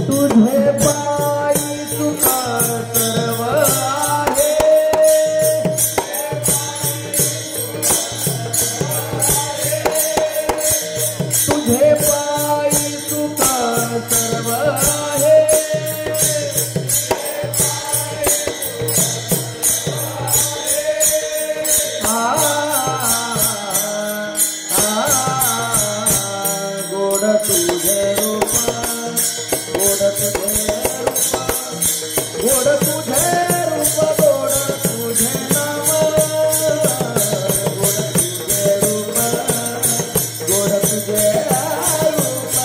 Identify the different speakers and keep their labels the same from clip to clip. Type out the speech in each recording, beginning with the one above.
Speaker 1: तुझे पायी सुखा सर्व आहे, तुझे पायी सुखा सर्व आहे, गोड तुझे रूप, गोड तुझे रूप, गोड तुझे रूप, गोड तुझे नाम, गोड तुझे रूप, गोड तुझे रूप,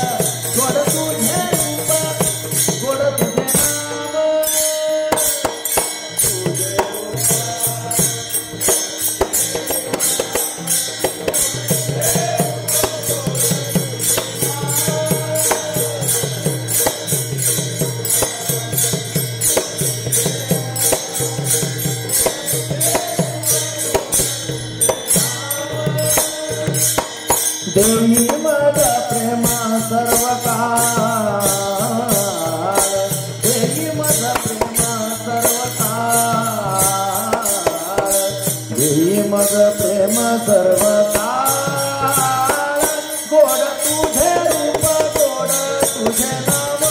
Speaker 1: गोड तुझे रूप, गोड तुझे नाम, तुझे देवी मग प्रेमा सर्व काळ, देवी मग प्रेमा सर्व काळ, देवी मग प्रेम सर्व काळ, गोड तुझे रूप, गोड तुझे नाम,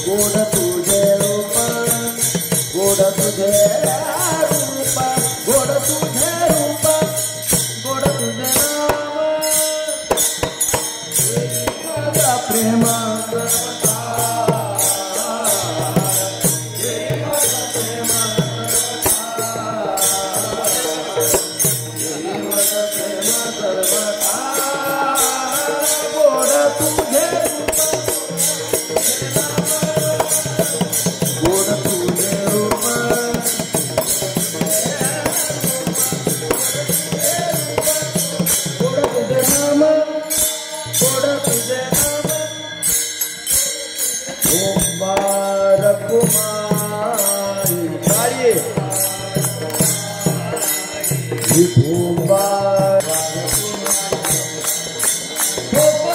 Speaker 1: गोड तुझे रूप, गोड तुझे रूप, गोड तुझे रूप, गोड तुझे नाम, प्रेम कुमारी गाइए कुमार कुमारी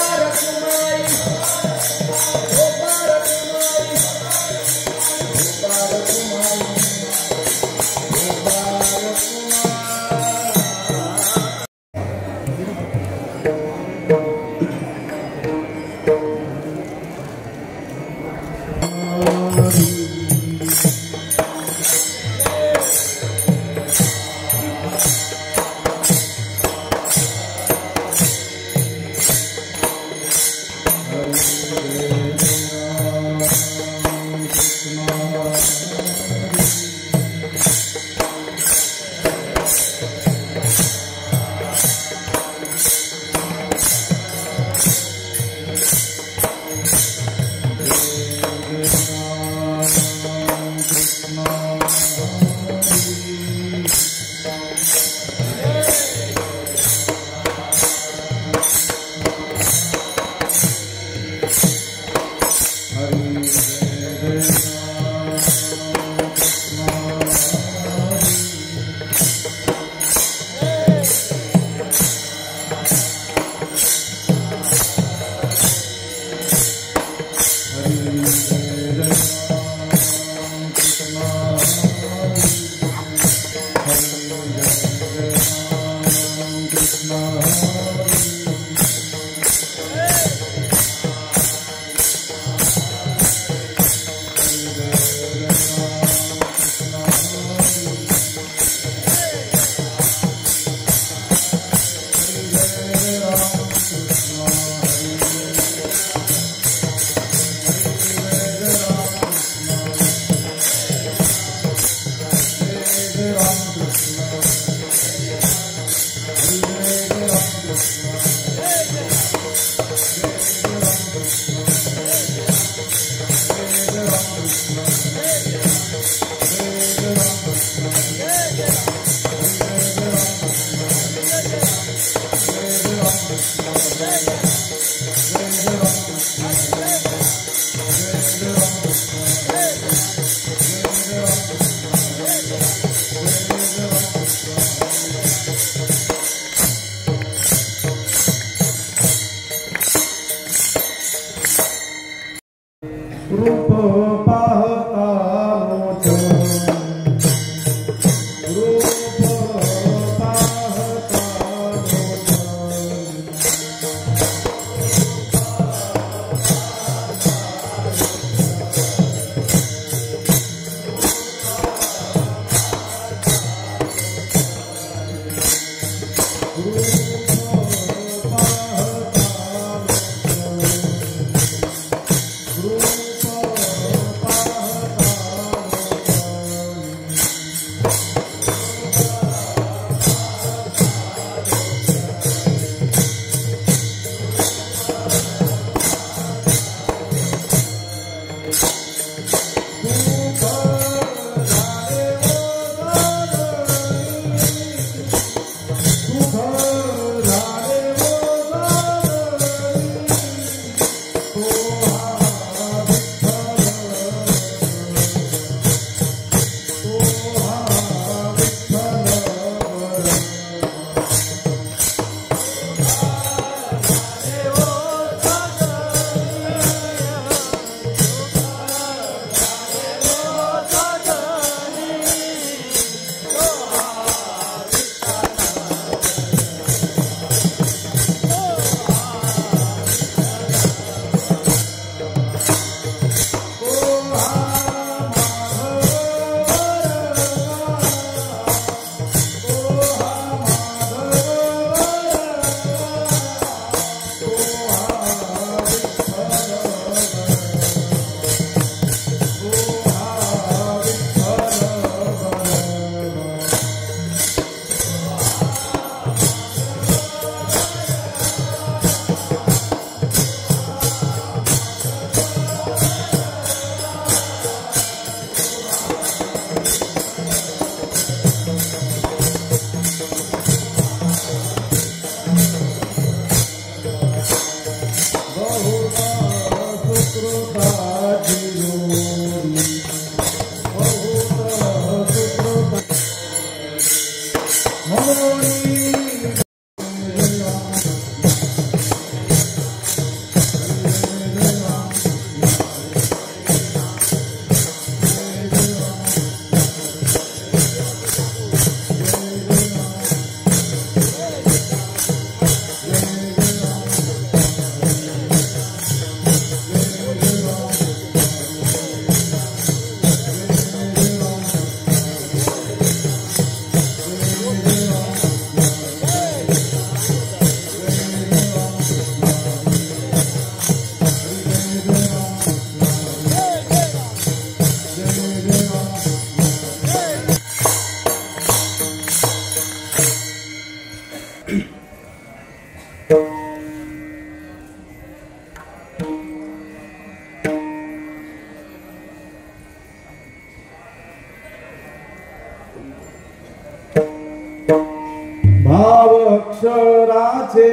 Speaker 1: अक्षराचे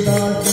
Speaker 1: गाठी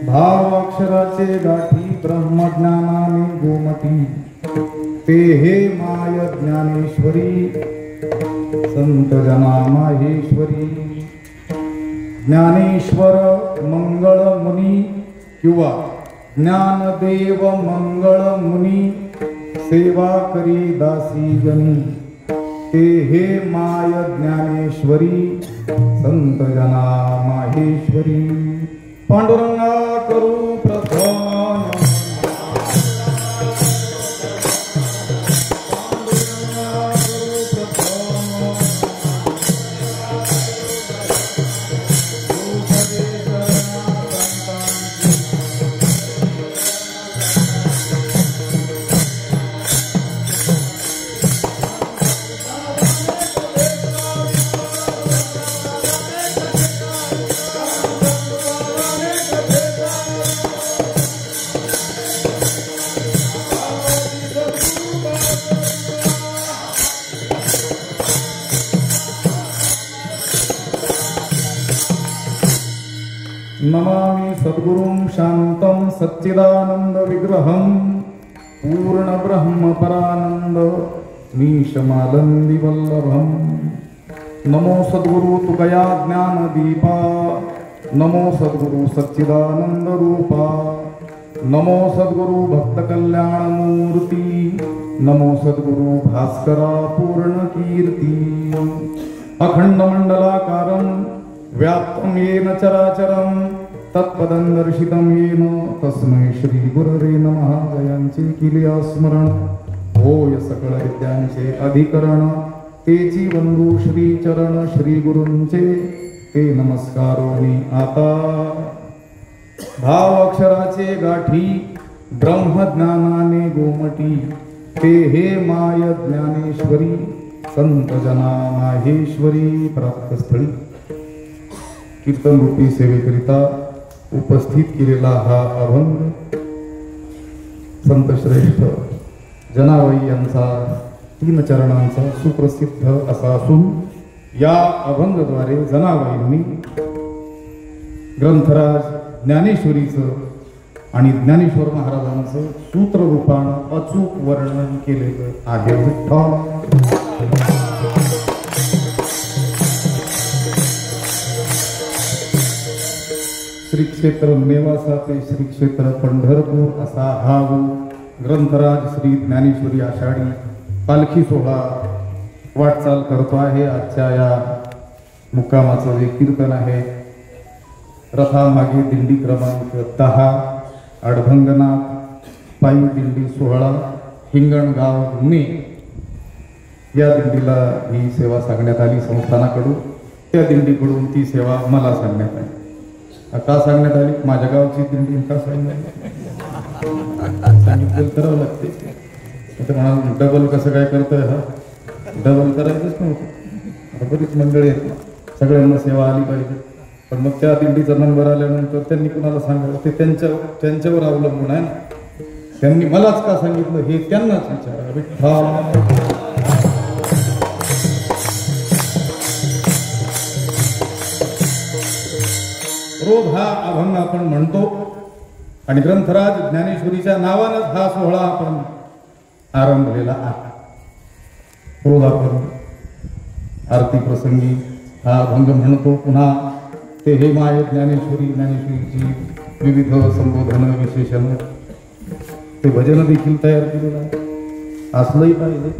Speaker 1: भाव अक्षराचे गाठी ब्रह्मज्ञानाने गोमटी ते हे माय ज्ञानेश्वरी संत जना माहेश्वरी. ज्ञानेश्वर मंगळ मुनी किंवा ज्ञानदेव मंगळ मुनी सेवा करी दासी जनी ते हे माय ज्ञानेश्वरी संत जना माहेश्वरी. पांडुरंगा करू प्रधान नमामि सद्गुरुं शान्तं सच्चिदानंद विग्रहं पूर्ण ब्रह्म परानंद मीशमालंदी वल्लभं. नमो सद्गुरु तुकया ज्ञान दीपा नमो सद्गुरु सच्चिदानंद रूपा नमो सद्गुरु भक्त कल्याण मूर्ती नमो सद्गुरु भास्करा पूर्ण कीर्ती. अखंड मंडलाकारं व्याप्तं येन चराचरं तत्पदं दर्शितं येन तस्मै श्री गुरवे नमः. जयांचे किलिया स्मरण होय सकळ विद्यांचे अधिकरण तेची बंधू श्री चरण श्री गुरूंचे ते नमस्कारोनी आता. भाव अक्षराचे गाठी ब्रह्मज्ञानाने गोमटी ते हे माय ज्ञानेश्वरी संत जना माहेश्वरी. प्राप्तस्थळी कीर्तन रूपी सेवेकरिता उपस्थित केलेला हा अभंग संत श्रेष्ठ जनाबाई यांचा 3 चरणांचा सुप्रसिद्ध असा असून या अभंगद्वारे जनाबाईंनी ग्रंथराज ज्ञानेश्वरीचं आणि ज्ञानेश्वर महाराजांचं सूत्ररूपानं अचूक वर्णन केलेलं आहे. श्री क्षेत्र नेवासा ते श्री क्षेत्र पंढरपूर असा हा ग्रंथराज श्री ज्ञानेश्वरी आषाढी पालखी सोहळा वाटचाल करतो आहे. आजच्या या मुक्कामाचं जे कीर्तन आहे रथामागे दिंडी क्रमांक 10 अडभंगनाथ पायी दिंडी सोहळा हिंगणगाव गुन्हे या दिंडीला ही सेवा सांगण्यात आली संस्थानाकडून. त्या दिंडीकडून ती सेवा मला सांगण्यात आली. का सांगण्यात आली? माझ्या गावची दिंडी का सांगितलं करावं लागते. म्हणाल डबल कसं काय करतोय? हा डबल करायचंच नव्हतं. बरीच मंडळी आहेत सगळ्यांना सेवा आली पाहिजे. पण मग त्या दिंडीचा नंबर आल्यानंतर त्यांनी कुणाला सांगावं ते त्यांच्यावर अवलंबून आहे ना. त्यांनी मलाच का सांगितलं हे त्यांनाच विचारा. विठ्ठल रोज हा अभंग आपण म्हणतो आणि ग्रंथराज ज्ञानेश्वरीच्या नावानंच हा सोहळा आपण आरंभलेला आहे. रोज आपण आरती प्रसंगी हा अभंग म्हणतो. पुन्हा ते हे माय ज्ञानेश्वरीची विविध संबोधन विशेषण ते भजन देखील तयार केलेलं आहे. असलंही पाहिजे.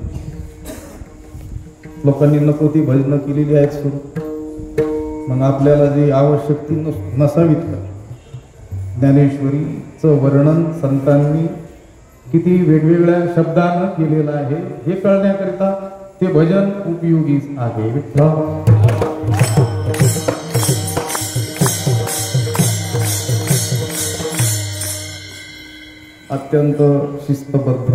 Speaker 1: लोकांनी नको ती भजनं केलेली आहेत सुरू. मग आपल्याला जी आवश्यक ती नसावीत का? ज्ञानेश्वरीचं वर्णन संतांनी किती वेगवेगळ्या शब्दानं केलेलं आहे हे कळण्याकरिता ते भजन उपयोगीच आहे. अत्यंत शिस्तबद्ध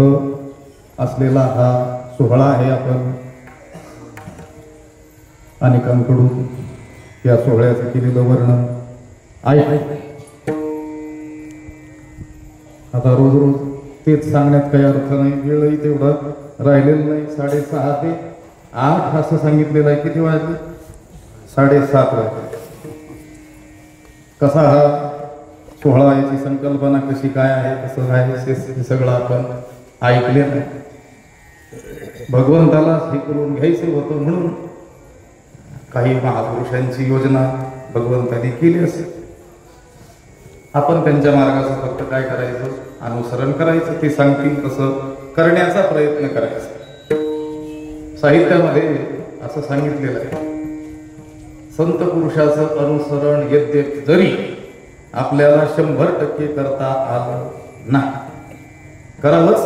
Speaker 1: असलेला हा सोहळा आहे. आपण अनेकांकडून या सोहळ्याचं केलेलं वर्णन आहे. आता रोज रोज तेच सांगण्यात काही अर्थ नाही. वेळही तेवढा राहिलेलं नाही. 6:30 ते 8 असं सांगितलेलं आहे. किती वाजले? 7:30 वाजले. कसा हा सोहळा याची संकल्पना कशी काय आहे, कसं आहे, हे सगळं आपण ऐकले नाही. भगवंताला हे करून घ्यायचं होतं म्हणून काही महापुरुषांची योजना भगवंताने केली असेल. आपण त्यांच्या मार्गाचं फक्त काय करायचं, अनुसरण करायचं. ते सांगतील तसं करण्याचा प्रयत्न करायचा. साहित्यामध्ये असं सांगितलेलं आहे, संत पुरुषाचं अनुसरण यद्यपि जरी आपल्याला 100% करता आलं नाही, करावंच,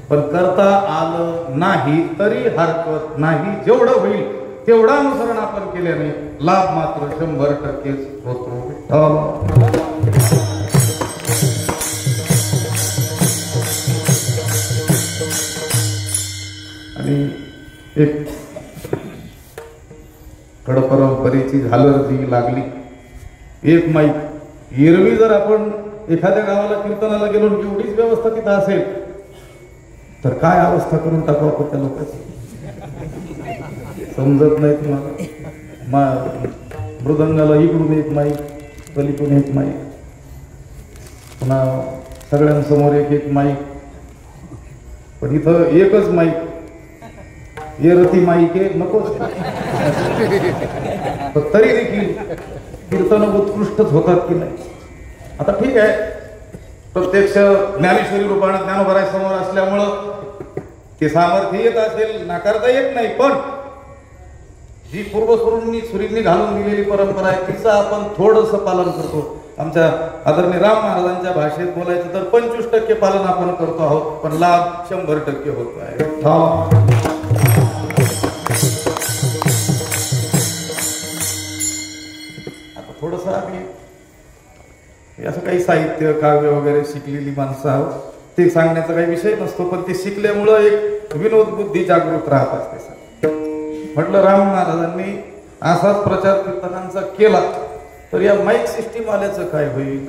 Speaker 1: पण करता आलं नाही तरी हरकत नाही. जेवढं होईल तेवढं अनुसरण आपण केल्याने लाभ मात्र 100%च होतो. आणि एक कडपरंपरेची झालर जी लागली, एक माईक. एरवी जर आपण एखाद्या गावाला कीर्तनाला गेलो एवढीच व्यवस्था तिथं असेल तर काय अवस्था करून टाकावं त्या लोकांची, समजत नाही तुम्हाला. मृदंगाला इकडून एक माईक, पलीकडून एक माईक, पुन्हा सगळ्यांसमोर एक एक माईक. पण इथं एकच माईक, येरती माईक आहे नकोच. तरी देखील कीर्तन उत्कृष्टच होतात की नाही. आता ठीक आहे, प्रत्यक्ष ज्ञानेश्वरी रूपाने ज्ञानोबराय समोर असल्यामुळं ते सामर्थ्य येत असेल, नाकारता येत नाही. पण जी सुरींनी घालून दिलेली परंपरा आहे तिचं आपण थोडंसं पालन करतो. आमच्या आदरणीय राम महाराजांच्या भाषेत बोलायचं तर 25% पालन आपण करतो आहोत, पण लाभ 100% होत आहे. थोडस आम्ही असं काही साहित्य काव्य वगैरे शिकलेली माणसं आहोत, ते सांगण्याचा काही विषय नसतो, पण ते शिकल्यामुळं एक विनोद बुद्धी जागृत राहत असते. म्हटलं राम महाराजांनी असाच प्रचार कीर्तनांचा केला तर या माईक सिस्टीम आल्याचं काय होईल.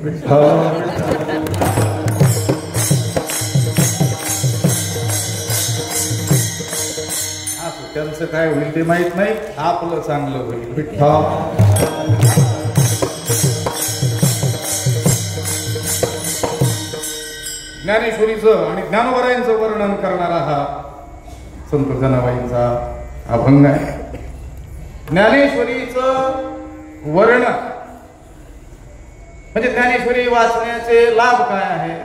Speaker 1: त्यांचं काय होईल ते माहित नाही, आपलं चांगलं होईल. ज्ञानेश्वरीचं आणि ज्ञानोबरायांचं वर्णन करणारा हा संत जनाबाईंचा अभंग आहे. ज्ञानेश्वरीचं वर्णन म्हणजे ज्ञानेश्वरी वाचण्याचे लाभ काय आहे,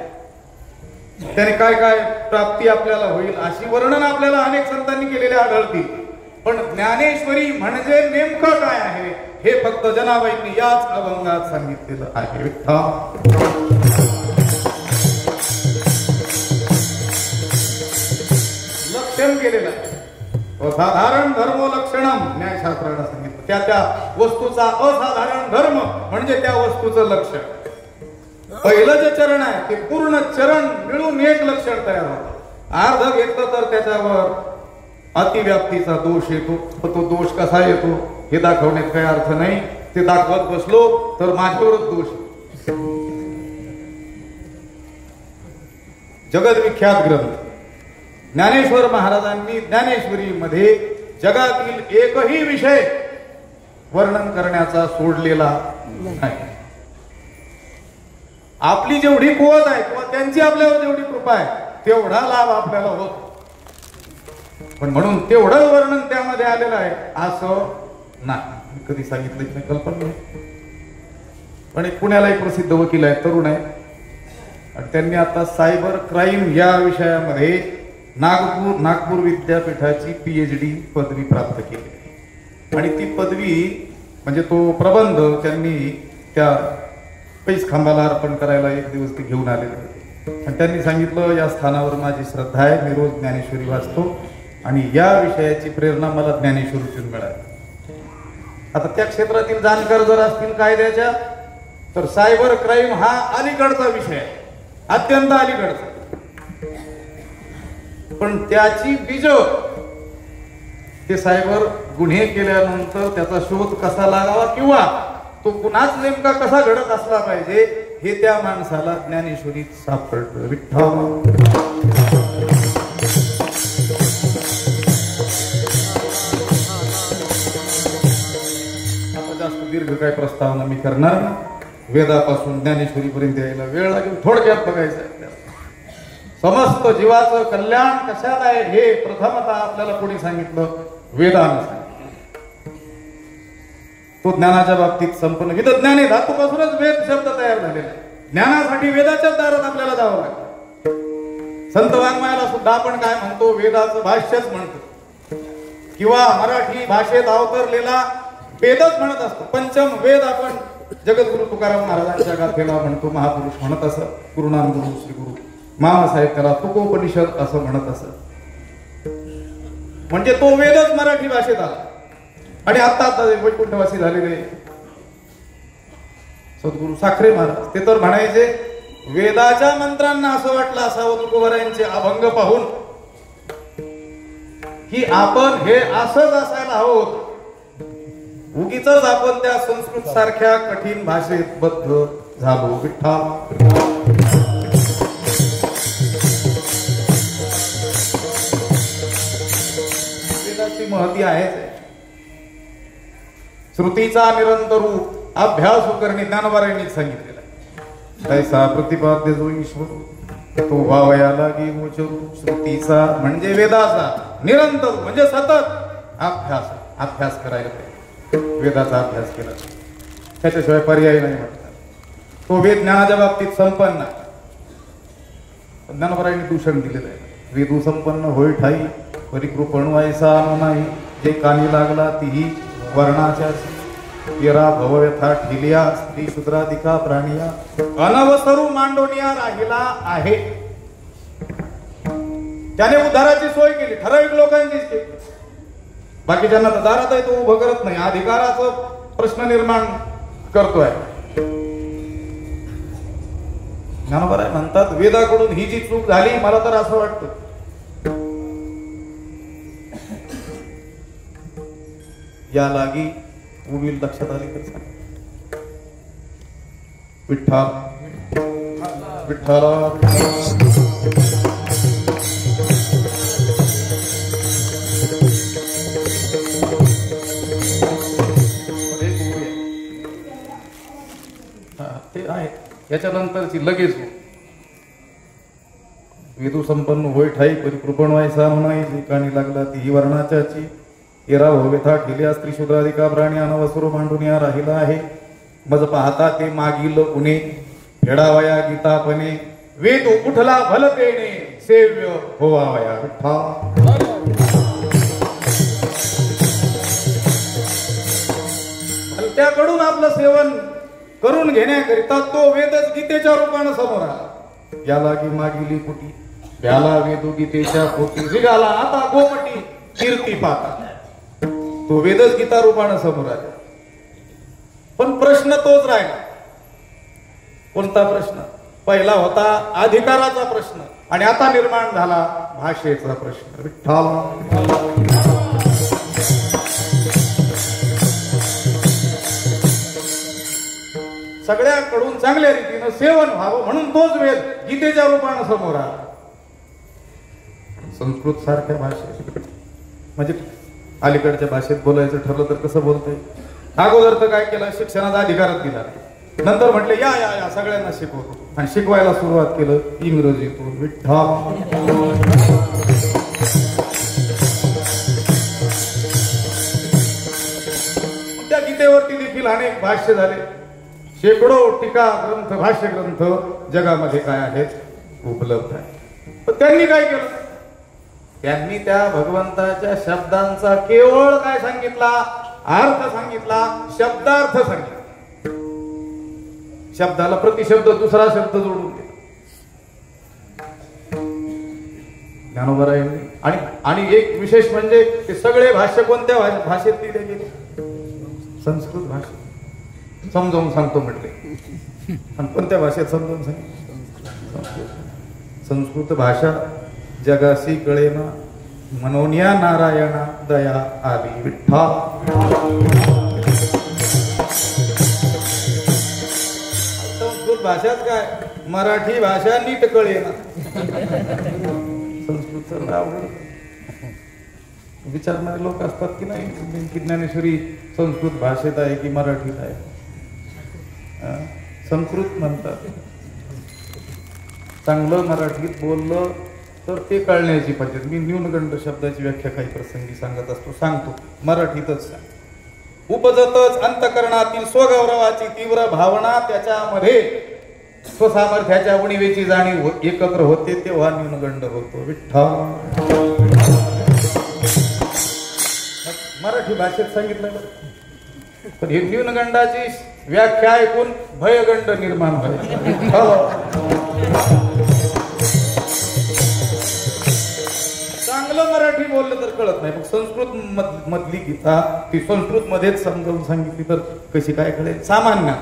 Speaker 1: त्याने काय काय प्राप्ती आपल्याला होईल, अशी वर्णन आपल्याला अनेक संतांनी केलेले आढळतील. पण ज्ञानेश्वरी म्हणजे नेमकं काय आहे हे फक्त जनाबाईंनी याच अभंगात सांगितलेलं आहे. लक्षण केलेलं आहे. असाधारण धर्म लक्षणम न्यायशास्त्रानं सांगितलं. त्या त्या वस्तूचा असाधारण धर्म म्हणजे त्या वस्तूचं लक्षण. पहिलं जे चरण आहे ते पूर्ण चरण मिळून एक लक्षण तयार होतं. अर्ध घेतलं तर त्याच्यावर अतिव्याप्तीचा दोष येतो. तो दोष कसा येतो हे दाखवण्यात काही अर्थ नाही. ते दाखवत बसलो तर माझ्यावरच दोष. जगदविख्यात ग्रंथ ज्ञानेश्वर महाराजांनी ज्ञानेश्वरीमध्ये जगातील एकही विषय वर्णन करण्याचा सोडलेला नाही. आपली जेवढी कुवत आहे किंवा त्यांची आपल्यावर जेवढी कृपा आहे तेवढा लाभ आपल्याला होतो. पण म्हणून तेवढं वर्णन त्यामध्ये आलेलं आहे असं नाही. कधी सांगितलं नाही, कल्पना नाही. पण एक पुण्याला एक प्रसिद्ध वकील आहे, तरुण आहे, आणि त्यांनी आता सायबर क्राईम या विषयामध्ये नागपूर विद्यापीठाची PhD पदवी प्राप्त केली. आणि ती पदवी म्हणजे तो प्रबंध त्यांनी त्या पैस खांबाला अर्पण करायला एक दिवस ते घेऊन आलेले होते. आणि त्यांनी सांगितलं या स्थानावर माझी श्रद्धा आहे, मी रोज ज्ञानेश्वरी वाचतो आणि या विषयाची प्रेरणा मला ज्ञानेश्वरीतून मिळाली. आता त्या क्षेत्रातील जाणकार जर असतील कायद्याच्या तर सायबर क्राईम हा अलीकडचा विषय आहे, अत्यंत अलीकडचा. पण त्याची बीज ते सायबर गुन्हे केल्यानंतर त्याचा शोध कसा लागावा किंवा तो गुन्हाच नेमका कसा घडत असला पाहिजे हे त्या माणसाला ज्ञानेश्वरीत सापडलं. विठ्ठल आता जास्त दीर्घ काय प्रस्तावना मी करणार. वेदापासून ज्ञानेश्वरीपर्यंत यायला वेळ लागेल. थोडक्यात बघायचं समस्त जीवाचं कल्याण कशात आहे हे प्रथमतः आपल्याला कोणी सांगितलं? वेदानं सांगितलं. तो ज्ञानाच्या बाबतीत संपन्न विदज्ञान आहे. धातूपासूनच वेद शब्द तयार झालेला आहे. ज्ञानासाठी वेदाच्याच दारात आपल्याला जावं लागतं. संत वाङ्मयाला सुद्धा आपण काय म्हणतो? वेदाचं भाष्यच म्हणतो किंवा मराठी भाषेत अवतरलेला वेदच म्हणत असतो. पंचम वेद आपण जगद्गुरु तुकाराम महाराजांच्या गाथेला म्हणतो. महापुरुष म्हणत असत. गुरुनाम गुरु श्री गुरु मामासाहेब त्याला तुकोपनिषद असं म्हणत असत. म्हणजे तो वेदच मराठी भाषेत आला. आणि आता वैकुंठवासी झालेले सद्गुरु साखरे महाराज ते तर म्हणायचे वेदाच्या मंत्रांना असं वाटलं असावं तुकोबारायांचे अभंग पाहून की आपण हे असंच असायला हवं होतं. उगीच आपण त्या संस्कृत सारख्या कठीण भाषेत बद्ध झालो. विठ्ठल वेदाची महती आहे. श्रुतीचा निरंतर रूप अभ्यास करणे ज्ञानोबारायांनीच सांगितलेला आहे. तैसा प्रतिपाद्य जो ईश्वर तो व्हावया लागी गोचरू. श्रुतीचा म्हणजे वेदाचा, निरंतर म्हणजे सतत अभ्यास करायला पाहिजे. वेदाचा अभ्यास केला त्याच्याशिवाय पर्याय नाही म्हणतात. तो वेद ज्ञानाच्या बाबतीत संपन्न आहे. ज्ञानोबारायांनी दूषण दिलेलं आहे. वेदू संपन्न होय ठाई परिकृपण व्हायचा नाही. जे कानी लागला तीही वर्णाच्या येरा भवव्यथा ठिलिया स्त्री शूद्राधिका प्राणिया अनवसरू मांडोनिया राहिला आहे. त्याने उद्धाराची सोय केली. ठराविक लोकांचीच केली. बाकीच्यांना तर दारात आहे तो उभं करत नाही. अधिकाराचा प्रश्न निर्माण करतोय. ज्ञानोबा म्हणतात वेदाकडून ही जी चूक झाली मला तर असं वाटतं या लागी उभी लक्षात आली तर सांग. विठ्ठल विठ्ठला ते आहे. याच्यानंतरची लगेच वेदू संपन्न होय ठाई परिकृपण व्हायचा म्हणाई. जे काणी लागला ती वर्णाच्याची येरा होवेथा ठेल्या स्त्री शूद्राधिका प्राणी अनवसुर मांडून या राहिला आहे. मज पाहता ते मागील उणे फेडावया गीतापणे. वेद उठला भलतेने सेव्य होवावया. त्याकडून आपलं सेवन करून घेण्याकरिता तो वेदच गीतेच्या रूपानं समोर आला. याला की मागिली कुटी त्याला वेदू गीतेच्या पोटी निघाला आता गोमटी कीर्ती पाता. तो वेदच गीता रूपानं समोर आला. पण प्रश्न तोच राहिला. कोणता प्रश्न? पहिला होता अधिकाराचा प्रश्न आणि आता निर्माण झाला भाषेचा प्रश्न. विठ्ठल सगळ्याकडून चांगल्या रीतीनं सेवन व्हावं म्हणून तोच वेद गीतेच्या रूपानं समोर आला. संस्कृत सारख्या भाषेत म्हणजे अलीकडच्या भाषेत बोलायचं ठरलं तर कसं बोलतंय? अगोदर तर काय केलं? शिक्षणाचा अधिकारच दिला. नंतर म्हटले या या या सगळ्यांना शिकवतो आणि शिकवायला सुरुवात केलं इंग्रजीतून. विठ्ठल त्या गीतेवरती देखील अनेक भाष्य झाले. शेकडो टीका ग्रंथ भाष्य ग्रंथ जगामध्ये काय आहेत उपलब्ध आहे. पण त्यांनी काय केलं? त्यांनी त्या भगवंताच्या शब्दांचा केवळ काय सांगितला? अर्थ सांगितला, शब्दार्थ सांगितला. शब्दाला प्रतिशब्द दुसरा शब्द जोडून दिला ज्ञानोबरायांनी. आणि एक विशेष म्हणजे ते सगळे भाष्य कोणत्या भाषेत लिहिले गेले? संस्कृत भाषेत. समजावून सांगतो म्हटले. आणि कोणत्या भाषेत समजावून सांगितलं? संस्कृत भाषा जगासी कळेना मनोनिया नारायणा दया आली. विठ्ठल संस्कृत भाषाच काय? मराठी भाषा नीट कळेना. संस्कृत नाव विचारणारे लोक असतात की नाही की ज्ञानेश्वरी संस्कृत भाषेत आहे की मराठीत आहे. संस्कृत म्हणतात. चांगलं मराठीत बोललं तर ते कळण्याची पद्धत. मी न्यूनगंड शब्दाची व्याख्या काही प्रसंगी सांगत असतो, सांगतो मराठीतच सांग. उपजतच अंतकरणातील स्वगौरवाची तीव्र भावना, त्याच्यामध्ये स्वसामर्थ्याच्या उणीवेची जाणीव एकत्र होते, तेव्हा न्यूनगंड होतो. विठ्ठल मराठी भाषेत सांगितलं. पण ही न्यूनगंडाची व्याख्या ऐकून भयगंड निर्माण व्हायचा. चांगलं मराठी बोललं तर कळत नाही. मग संस्कृत मधली गीता ती संस्कृत मध्येच समजावून सांगितली तर कशी काय कळेल. सामान्य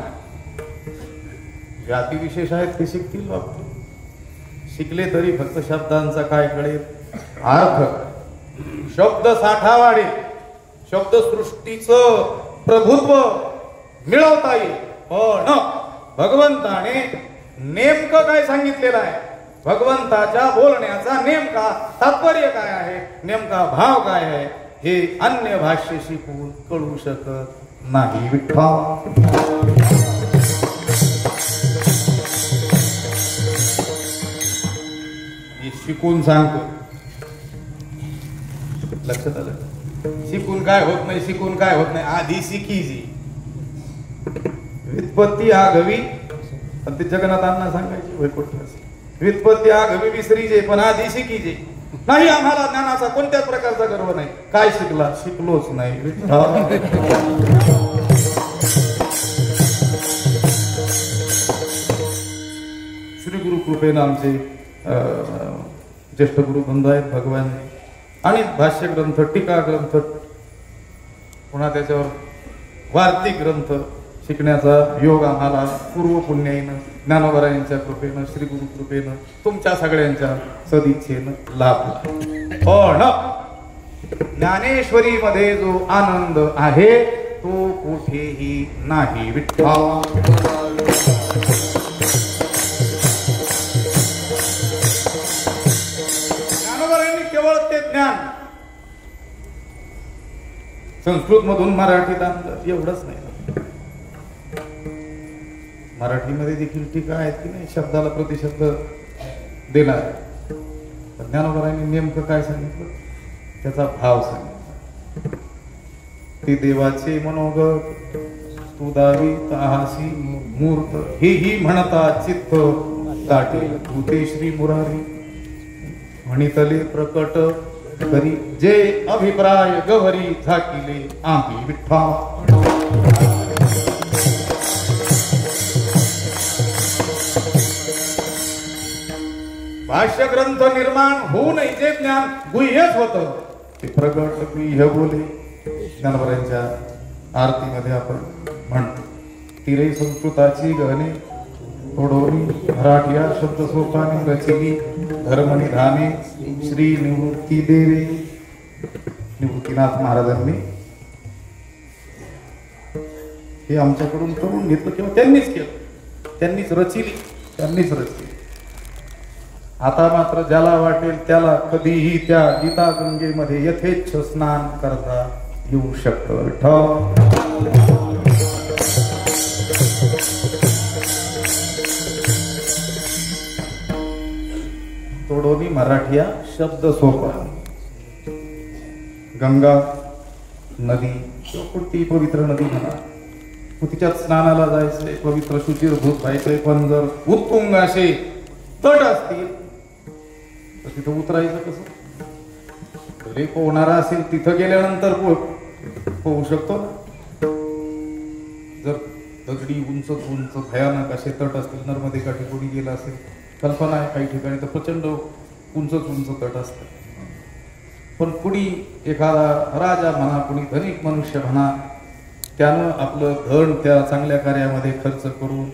Speaker 1: जातीविशेष आहेत ते शिकतील बाबा. शिकले तरी फक्त शब्दांचा काय कळेल, अर्थ. शब्द साठा वाढेल, शब्दसृष्टीचं प्रभुत्व मिळवता येईल. पण भगवंताने नेमकं काय सांगितलेलं आहे, भगवंताच्या बोलण्याचा नेमका तात्पर्य काय आहे, नेमका भाव काय आहे, हे अन्य भाष्य शिकून कळू शकत नाही. विठ्ठल शिकून सांगतो. लक्षात आलं. शिकून काय होत नाही, शिकून काय होत नाही. आधी शिकीजी व्युत्पत्ती आघवी. ते जगन्नाथांना सांगायची व्युत्पत्ती आघवी विसरीजे, पण आधी शिकीजे. नाही आम्हाला ज्ञानाचा कोणत्याच प्रकारचा गर्व नाही. काय शिकला, शिकलोच नाही. श्री गुरु कृपेनं आमचे ज्येष्ठ गुरु बंधू आहेत भगवान, आणि भाष्य ग्रंथ, टीका ग्रंथ, पुन्हा त्याच्यावर वार्तिक ग्रंथ शिकण्याचा योग आम्हाला पूर्व पुण्याईनं, ज्ञानोबरायांच्या कृपेनं, श्री गुरु कृपेनं, तुमच्या सगळ्यांच्या सदिच्छेनं लाभला. पण ज्ञानेश्वरी मध्ये जो आनंद आहे तो कुठेही नाही. विठ्ठल संस्कृत मधून मराठीत आणलं एवढंच नाही. मराठीमध्ये देखील टीका आहेत की नाही, शब्दाला प्रतिशब्द देणार. ज्ञानोबरांनी नेमकं काय सांगितलं, त्याचा भाव सांगितला. ते देवाचे मनोगत तू दावी ताहासी मूर्त, हेही म्हणता चित्त दाटे भूते श्री मुरारी. म्हणितले प्रकट करी जे अभिप्राय गहरी झाकिले आम्ही. विठ्ठल भाष्य ग्रंथ निर्माण होऊ नये जे ज्ञान गुह्यच होत ते प्रगट गुह्य बोले. ज्ञानोबरांच्या आरतीमध्ये आपण म्हणतो, तिरे संस्कृताची गहने थोडोरी मराठीया शब्द सोपाने रचिली धर्मनिधाने श्री निवृत्ती देवे. निवृत्तीनाथ महाराजांनी हे आमच्याकडून करून घेतलं किंवा त्यांनीच केलं, त्यांनीच रचिली. आता मात्र ज्याला वाटेल त्याला कधीही त्या गीता गंगेमध्ये यथेच्छ स्नान करता येऊ शकतं. तोडोनी मराठीया शब्द सोपा. गंगा नदी कोणती पवित्र नदी म्हणा, तिच्यात स्नानाला जायचंय, पवित्र शुचिरभूत व्हायचंय. पण जर उत्तुंग असे तट असतील तर तिथं उतरायचं कसं? तरी पोहणारा असेल तिथं गेल्यानंतर पोहू शकतो. जर दगडी उंच उंच भयानक असे तट असतील, नर्मदे काठी कोणी गेला असेल, कल्पना आहे काही ठिकाणी तर प्रचंड उंच तट असतात. पण कुणी एखादा राजा म्हणा, कुणी धनिक मनुष्य म्हणा, त्यानं आपलं धन त्या चांगल्या कार्यामध्ये खर्च करून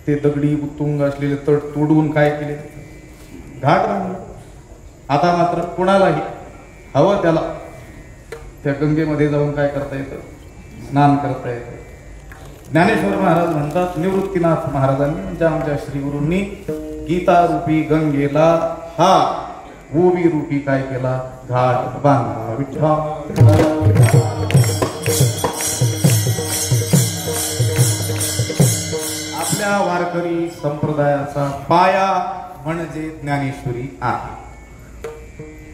Speaker 1: ते दगडी उत्तुंग असलेले तट तोडून काय केले, घाट बांधले. आता मात्र कुणालाही हवं त्याला त्या गंगेमध्ये जाऊन काय करता येतं, स्नान करता येतं. ज्ञानेश्वर महाराज म्हणतात, निवृत्तीनाथ महाराजांनी म्हणजे आमच्या श्री गुरूंनी गीता रूपी गंगेला हा ओवी रूपी काय केला, घाट बांधला. विठ्ठल आपल्या वारकरी संप्रदायाचा पाया म्हणजे ज्ञानेश्वरी आहे.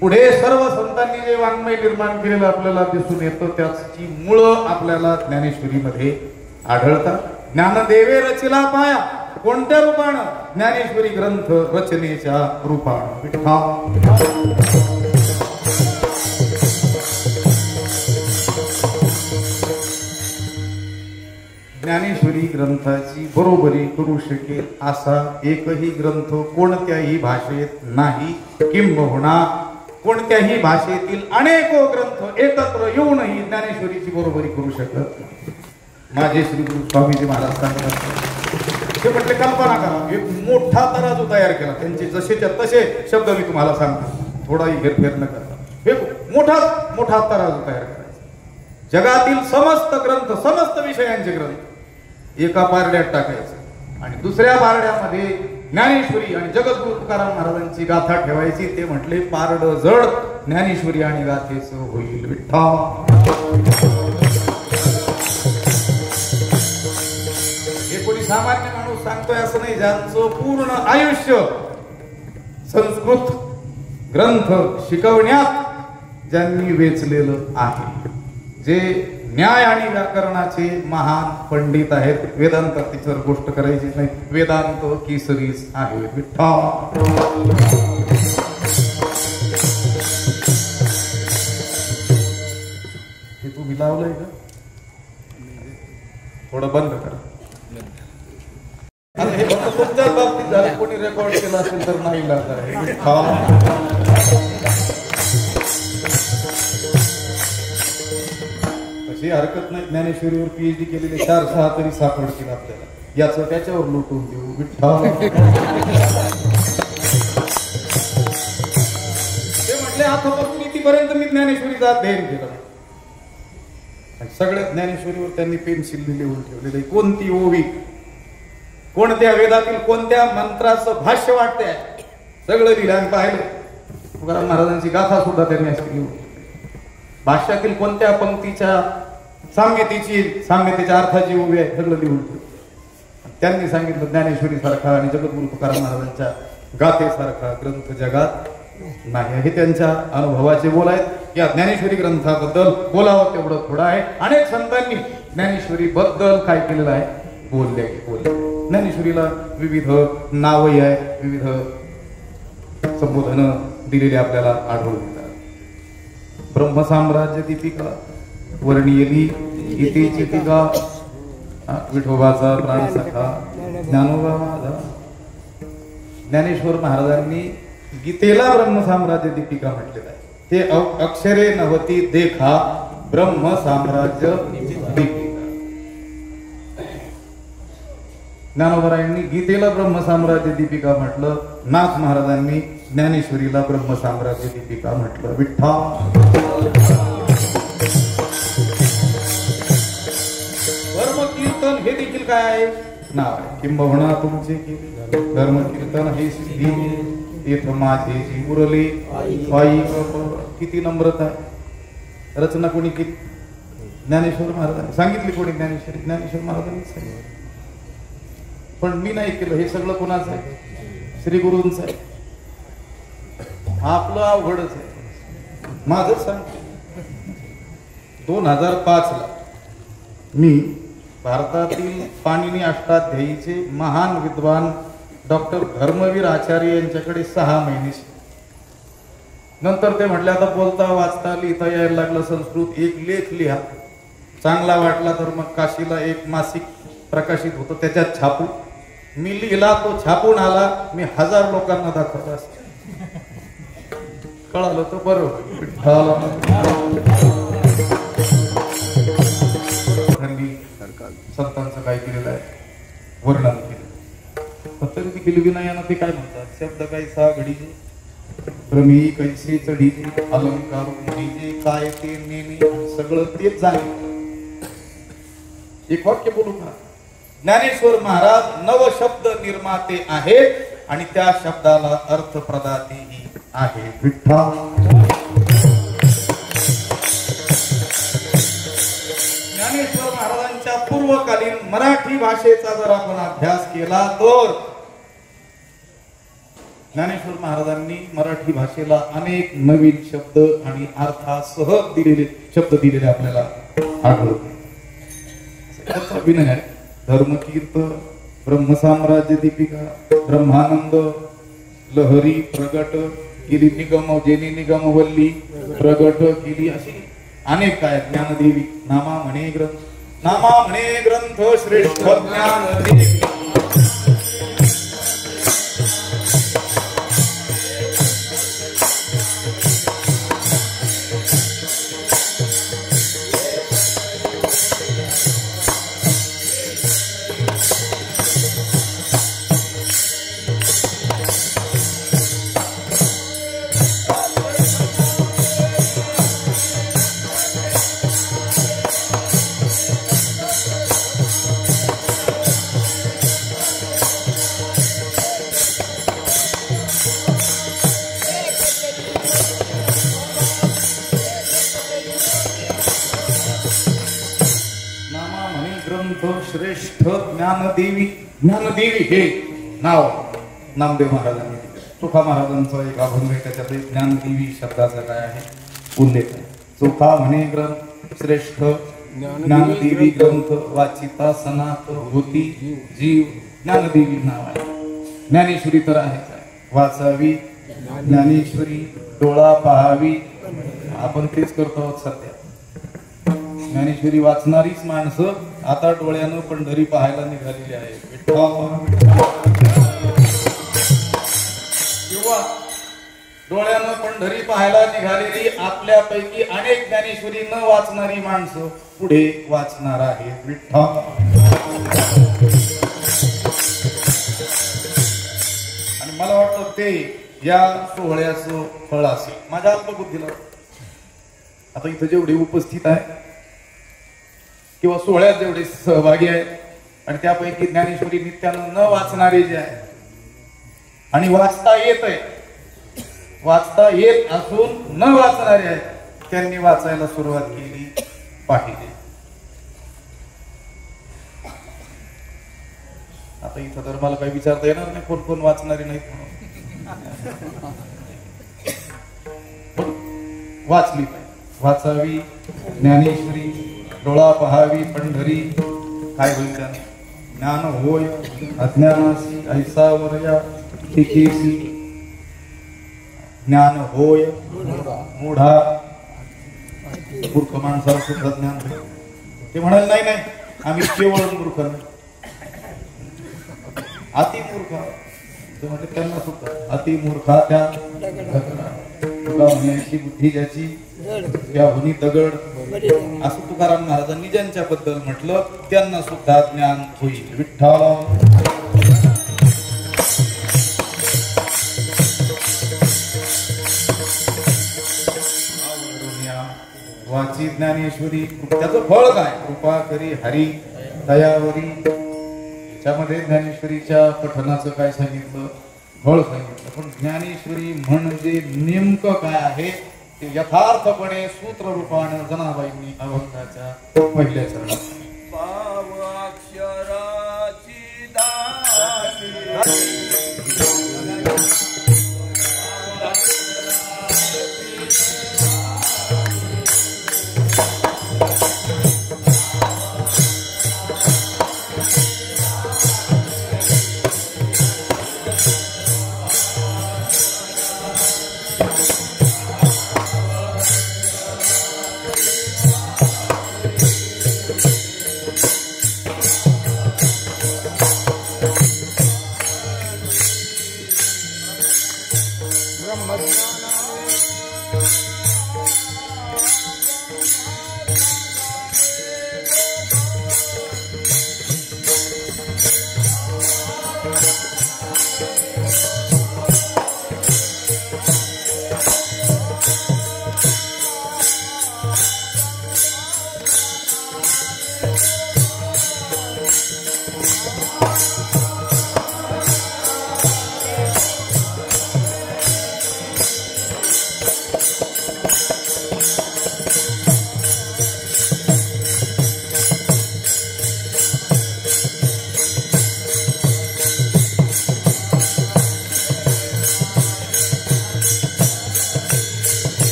Speaker 1: पुढे सर्व संतांनी जे वाङ्मय निर्माण केलेलं आपल्याला दिसून येतं त्याची मुळं आपल्याला ज्ञानेश्वरीमध्ये आढळतात. ज्ञानदेवे रचिला पाया कोणत्या रूपानं? ज्ञानेश्वरी ग्रंथ रचनेच्या रूपानं. ज्ञानेश्वरी ग्रंथाची बरोबरी करू शकेल असा एकही ग्रंथ कोणत्याही भाषेत नाही. किंबहुना कोणत्याही भाषेतील अनेको ग्रंथ एकत्र येऊनही ज्ञानेश्वरीची बरोबरी करू शकत नाही. माझे श्री गुरु स्वामीजी महाराज सांगतात ते म्हटले कल्पना करा एक मोठा तराजू तयार केला. त्यांचे जसेच्या तसे शब्द मी तुम्हाला सांगतो, थोडाही हेरफेर न करता. एक मोठा तराजू तयार करायचा. जगातील समस्त ग्रंथ समस्त विषयांचे ग्रंथ एका पारड्यात टाकायचे आणि दुसऱ्या पारड्यामध्ये ज्ञानेश्वरी आणि जगद्गुरु तुकाराम महाराजांची गाथा ठेवायची. ते म्हटले पारड जड ज्ञानेश्वरी आणि गाथेचं होईल विठ्ठल. हे कोणी सामान्य माणूस सांगतोय असं नाही, ज्यांचं पूर्ण आयुष्य संस्कृत ग्रंथ शिकवण्यात ज्यांनी वेचलेलं आहे, जे न्याय आणि व्याकरणाचे महान पंडित आहेत. वेदांत तिच्यावर गोष्ट करायचीच नाही, वेदांत केसरीच आहे विठ्ठल. हे तुम्ही लावलंय का? थोडं बंद करा. आता हे फक्त तुमच्याच बाबतीत झालं, कोणी रेकॉर्ड केलं असेल तर नाही लागणार आहे विठ्ठल. तशी हरकत नाही, ज्ञानेश्वरीवर PhD केलेले 4-6 तरी सापडतील आपल्याला. याचं त्याच्यावर लुटून देऊ विठ्ठल. ते म्हटले आतापासून इथपर्यंत मी ज्ञानेश्वरीचा अध्ययन केलं. सगळ्या ज्ञानेश्वरीवर त्यांनी पेन्सिल लिहून ठेवलेली. कोणती ओवी कोणत्या वेदातील कोणत्या मंत्राचं भाष्य वाटतंय सगळं लिहिलं आणि पाहिलं. तुकाराम महाराजांची गाथा सुद्धा त्यांनी अशी लिहून. भाष्यातील कोणत्या पंक्तीच्या साम्यतेच्या अर्थाची उभी आहे सगळं लिहून. त्यांनी सांगितलं ज्ञानेश्वरी सारखा आणि जगद्गुरु तुकाराम महाराजांच्या गाथेसारखा ग्रंथ जगात नाही. हे त्यांच्या अनुभवाचे बोल आहेत. या ज्ञानेश्वरी ग्रंथाबद्दल बोलावं तेवढं थोडं आहे. अनेक संतांनी ज्ञानेश्वरी बद्दल काय केलेलं आहे बोलले. ज्ञानेश्वरीला विविध नावही आहे, विविध संबोधन दिलेले आपल्याला आढळून येतात. ब्रह्मसाम्राज्य दीपिका वर्णियली गीतेची टीका विठोबाचा प्राण सखा ज्ञानोबा माझा. ज्ञानेश्वर महाराजांनी गीतेला ब्रह्मसाम्राज्य दीपिका म्हटलेलं आहे. ते अक्षरे नवती देखा ब्रह्मसाम्राज्य दीपिका. ज्ञानोबरायांनी गीतेला ब्रह्मसाम्राज्य दीपिका म्हटलं. नाथ महाराजांनी ज्ञानेश्वरीला ब्रह्मसाम्राज्य दीपिका म्हटलं विठ्ठल. धर्मकीर्तन हे देखील काय आहे नाव आहे. किंबहुना तुमचे धर्मकीर्तन हे सिद्धी तीर्थ माझे जी उरले आई. किती नम्रता आहे. रचना कोणी केली? ज्ञानेश्वर महाराजांनी सांगितली. कोणी? ज्ञानेश्वर महाराजांनी सांगितलं. पण मी नाही केलं. हे सगळं कोणाचं आहे? श्री गुरूंचं आहे. आपलं अवघडच आहे. माझं सांगतो 2005 ला मी भारतातील पाणिनी अष्टाध्यायीचे महान विद्वान डॉक्टर धर्मवीर आचार्य यांच्याकडे 6 महिने. नंतर ते म्हटले आता बोलता वाचता लिहिता यायला लागलं संस्कृत. एक लेख लिहा, चांगला वाटला तर मग काशीला एक मासिक प्रकाशित होतं त्याच्यात छापू. मी लिहिला, तो छापून आला. मी 1000 लोकांना दाखवत असतो. कळालं तर बरोबर. संतांचं काय केलेलं आहे वर्णन केलं. तरी देखील विनयानं ते काय म्हणतात, शब्द काही 6 घडीचे प्रमी कैसे चढीचे अलंकार मुनीचे काय ते नेमी सगळं तेच झाले. एक वाक्य बोलू का? ज्ञानेश्वर महाराज नवशब्द निर्माते आहेत आणि त्या शब्दाला अर्थ प्रदातेही आहे विठ्ठल. ज्ञानेश्वर महाराजांच्या तत्पूर्वकालीन मराठी भाषेचा जर आपण अभ्यास केला तर ज्ञानेश्वर महाराजांनी मराठी भाषेला अनेक नवीन शब्द आणि अर्थासह दिलेले शब्द दिलेले आपल्याला आढळतात. विनय आहे. धर्मकीर्त, ब्रह्मसाम्राज्य दीपिका, ब्रह्मानंद लहरी प्रगट केली, निगम जेनी निगमवल्ली प्रगट केली, अशी अनेक काय. ज्ञानदेवी, नामा म्हणे ग्रंथ श्रेष्ठ ज्ञानदेवी. श्रेष्ठ ज्ञानदेवी. ज्ञानदेवी हे नाव नामदेव महाराजांनी दिले. चोखा महाराजांचा एक अभंग आहे, त्याच्यात ज्ञानदेवी शब्दाचा काय आहे उल्लेख आहे. चोखा म्हणे ग्रंथ श्रेष्ठ ज्ञानदेवी ग्रंथ वाचिता सनात होती जीव. ज्ञानदेवी नाव आहे. ज्ञानेश्वरी तर आहे काय, वाचावी ज्ञानेश्वरी, डोळा पाहावी. आपण तेच करतो आहोत सध्या. ज्ञानेश्वरी वाचणारीच माणसं आता डोळ्यानं पंढरी पाहायला निघालेली आहे. किंवा डोळ्यानं पंढरी पाहायला निघालेली आपल्यापैकी अनेक ज्ञानेश्वरी न वाचणारी माणसं पुढे वाचणार आहेत. विठ्ठल. आणि मला वाटतं ते या सोहळ्याचं फळ असेल. माझ्या अल्पबुद्धीला आता इथं जेवढे उपस्थित आहे किंवा सोहळ्यात जेवढे सहभागी आहेत आणि त्यापैकी ज्ञानेश्वरी नित्यानं न वाचणारे जे आहे आणि वाचता येत आहे, वाचता येत असून न वाचणारे आहेत, त्यांनी वाचायला सुरुवात केली पाहिजे. आता इथं तर मला काही विचारता येणार नाही कोण कोण वाचणारे नाहीत म्हणून. वाचली वाचावी ज्ञानेश्वरी, डोळा पहावी पंढरी. काय होईल त्याने? ज्ञान होय अज्ञानासी ऐसा वरया ठिकेसी. ज्ञान होय मूढा. मूर्ख माणसाला सुद्धा ज्ञान होईल. ते म्हणाल नाही नाही आम्ही केवळ मूर्ख नाही, अति मूर्ख. ते म्हणजे त्यांना सुद्धा अति मूर्खा त्या होण्याची बुद्धी ज्याची त्या होनी दगड. असं तुकाराम महाराजांनी ज्यांच्याबद्दल म्हटलं त्यांना सुद्धा ज्ञान होईल. विठ्ठल. वाची ज्ञानेश्वरी. त्याचं फळ काय? कृपा करी हरी दयावरी. त्यामध्ये ज्ञानेश्वरीच्या पठणाचं काय सांगितलं? फळ सांगितलं. पण ज्ञानेश्वरी म्हणजे नेमकं काय आहे ते यथार्थपणे सूत्र रूपाने जनाबाईंनी अभंगाच्या पहिल्या चरणात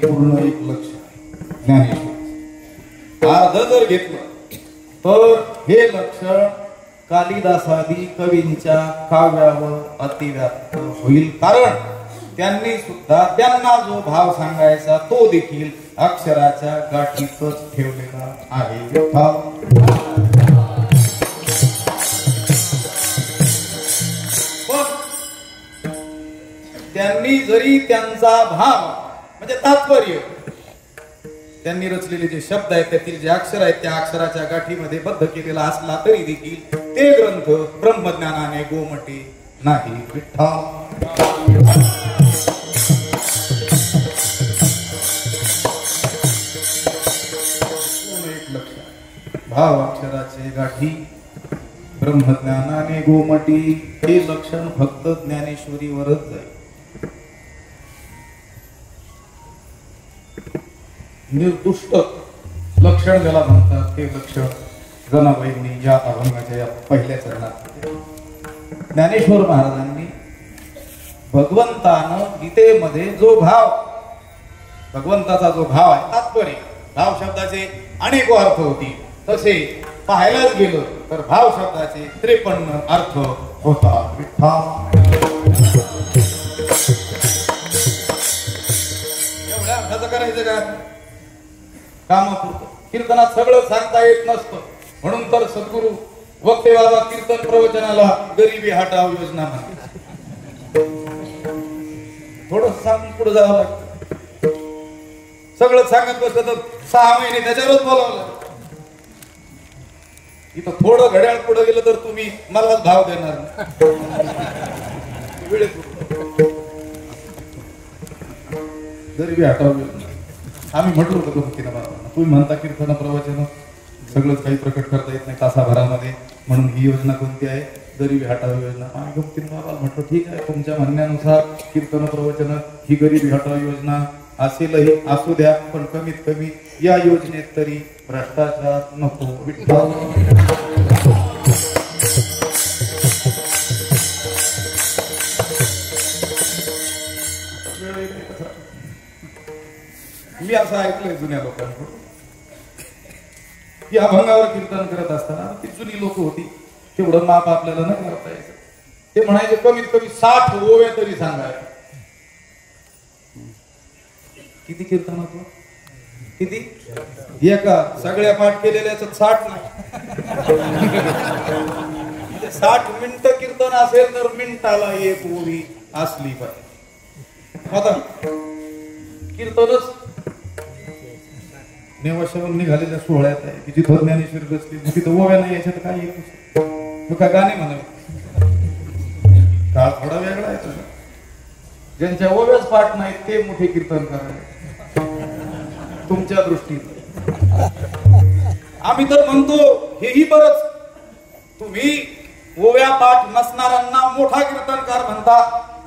Speaker 1: पूर्ण एक लक्ष ज्ञानेश्वर अर्ध जर घेतलं तर हे लक्षण कालिदासादी कवींच्या काव्यावर अतिव्याप्त होईल, कारण त्यांनी सुद्धा त्यांना जो भाव सांगायचा तो देखील अक्षराच्या गाठीतच ठेवलेला आहे. त्यांनी जरी त्यांचा भाव म्हणजे तात्पर्य त्यांनी रचलेले जे शब्द आहेत त्यातील जे अक्षर आहेत त्या अक्षराच्या गाठीमध्ये बद्ध केलेला असला तरी देखील ते ग्रंथ ब्रह्मज्ञानाने गोमटे नाही. एक लक्षण भाव अक्षराचे गाठी ब्रह्मज्ञानाने गोमटी हे लक्षण फक्त ज्ञानेश्वरीवरच जाईल. निर्दुष्ट लक्षण ज्याला म्हणतात ते लक्षण गणाबाईंनी या अभंगाच्या या पहिल्या चरणात ज्ञानेश्वर महाराजांनी भगवंतानं गीतेमध्ये जो भाव भगवंताचा जो भाव आहे तात्पर्य भाव शब्दाचे अनेक अर्थ होती तसे पाहायलाच गेलं तर भाव शब्दाचे 53 अर्थ होता. एवढ्या अर्थाचं करायचं का कामापुरतं कीर्तनात सगळं सांगता येत नसतं म्हणून तर सद्गुरु वक्ते बाबा कीर्तन प्रवचनाला गरिबी हटाव योजना म्हणते. थोडं सांगून पुढे जावं लागतं. सगळं सांगत बसलं तर 6 महिने त्याच्यावरच बोलावलं. इथं थोडं घड्याळ पुढे गेलं तर तुम्ही मलाच भाव देणार वेळेत गरिबी हटाव योजना आम्ही म्हटलो होतो भक्तीना बाबांना तुम्ही म्हणता कीर्तन प्रवचन सगळंच काही प्रकट करता येत नाही तासाभरामध्ये म्हणून ही योजना कोणती आहे गरिबी हटाव योजना. आम्ही भक्तीना बाबाला म्हटलं ठीक आहे तुमच्या म्हणण्यानुसार कीर्तन प्रवचन ही गरिबी हटाव योजना असेलही असू द्या पण कमीत कमी या योजनेत तरी भ्रष्टाचार नको. मी असं ऐकलंय जुन्या लोकांकडून की अभंगावर कीर्तन करत असताना ती जुनी लोक होती तेवढं माप आपल्याला नाही करता यायचं. ते म्हणायचे कमीत कमी 60 ओव्या तरी सांगायचं. किती कीर्तन होतं किती एका सगळ्या पाठ केलेल्याच 60 नाही 60 मिनिटं कीर्तन असेल तर मिनिटाला एक ओवी असली पाहिजे. आता कीर्तनच नेवाशावरून निघालेल्या सोहळ्यात आहे की जिथं ज्ञानेश्वरी बसली मग तिथं ओव्या नाही याच्यात काय येत मग काय गाणे म्हणावे काळ थोडा वेगळा आहे तुझा. ज्यांच्या ओव्याच पाठ नाही ते मोठे कीर्तन करायचे तुमच्या दृष्टीने. आम्ही तर म्हणतो हेही बरंच तुम्ही ओव्या पाठ नसणाऱ्यांना मोठा कीर्तनकार म्हणता.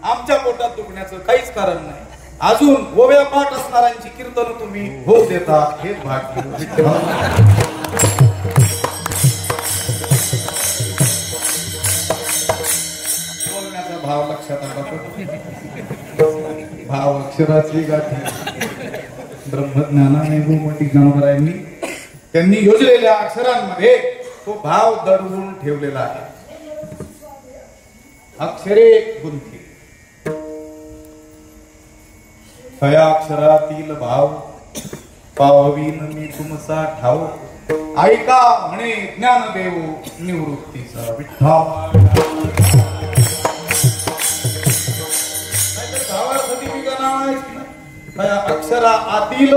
Speaker 1: आमच्या पोटात दुखण्याचं काहीच कारण नाही. अजून ओव्या पाठ असणाऱ्यांची कीर्तन तुम्ही होऊ देता हे भाग्य. बोलण्याचा भाव लक्षात आला भाव अक्षराची गाठी ब्रह्मज्ञानाने गोमटी ज्ञानोबरायांनी त्यांनी योजलेल्या अक्षरांमध्ये तो भाव दडवून ठेवलेला आहे. अक्षरे गुंथी तया अक्षरातील भाव पावीन मी तुमचा ठाव ऐका म्हणे ज्ञानदेव निवृत्तीचा विठ्ठा. तया अक्षरा आतील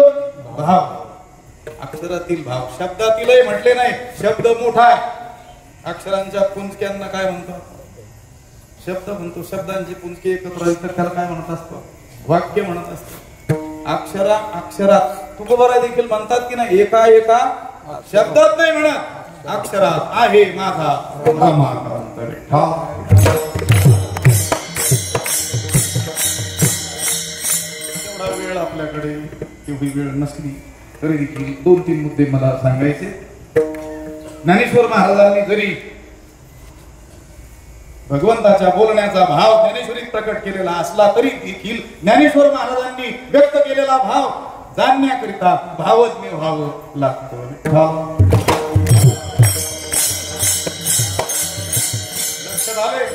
Speaker 1: भाव अक्षरातील भाव शब्दातीलही म्हटले नाही. शब्द मोठा आहे. अक्षरांच्या पुंजक्यांना काय म्हणतो शब्द म्हणतो. शब्दांची पुंजकी एकत्र तर त्याला काय म्हणत असतो वाक्य म्हणत असतो. अक्षरा अक्षरात तुकोबारा देखील म्हणतात की नाही एका एका शब्दात नाही म्हणत अक्षरात आहे माझा रमाकांत विठ्ठा. तेवढा वेळ आपल्याकडे तेवढी वेळ नसली तरी देखील 2-3 मुद्दे मला सांगायचे. ज्ञानेश्वर महाराजांनी जरी भगवंताच्या बोलण्याचा भाव ज्ञानेश्वरीत प्रकट केलेला असला तरी देखील ज्ञानेश्वर महाराजांनी व्यक्त केलेला भाव जाणण्याकरिता भावज्ञ व्हावं लागतं. लक्षात आलंय?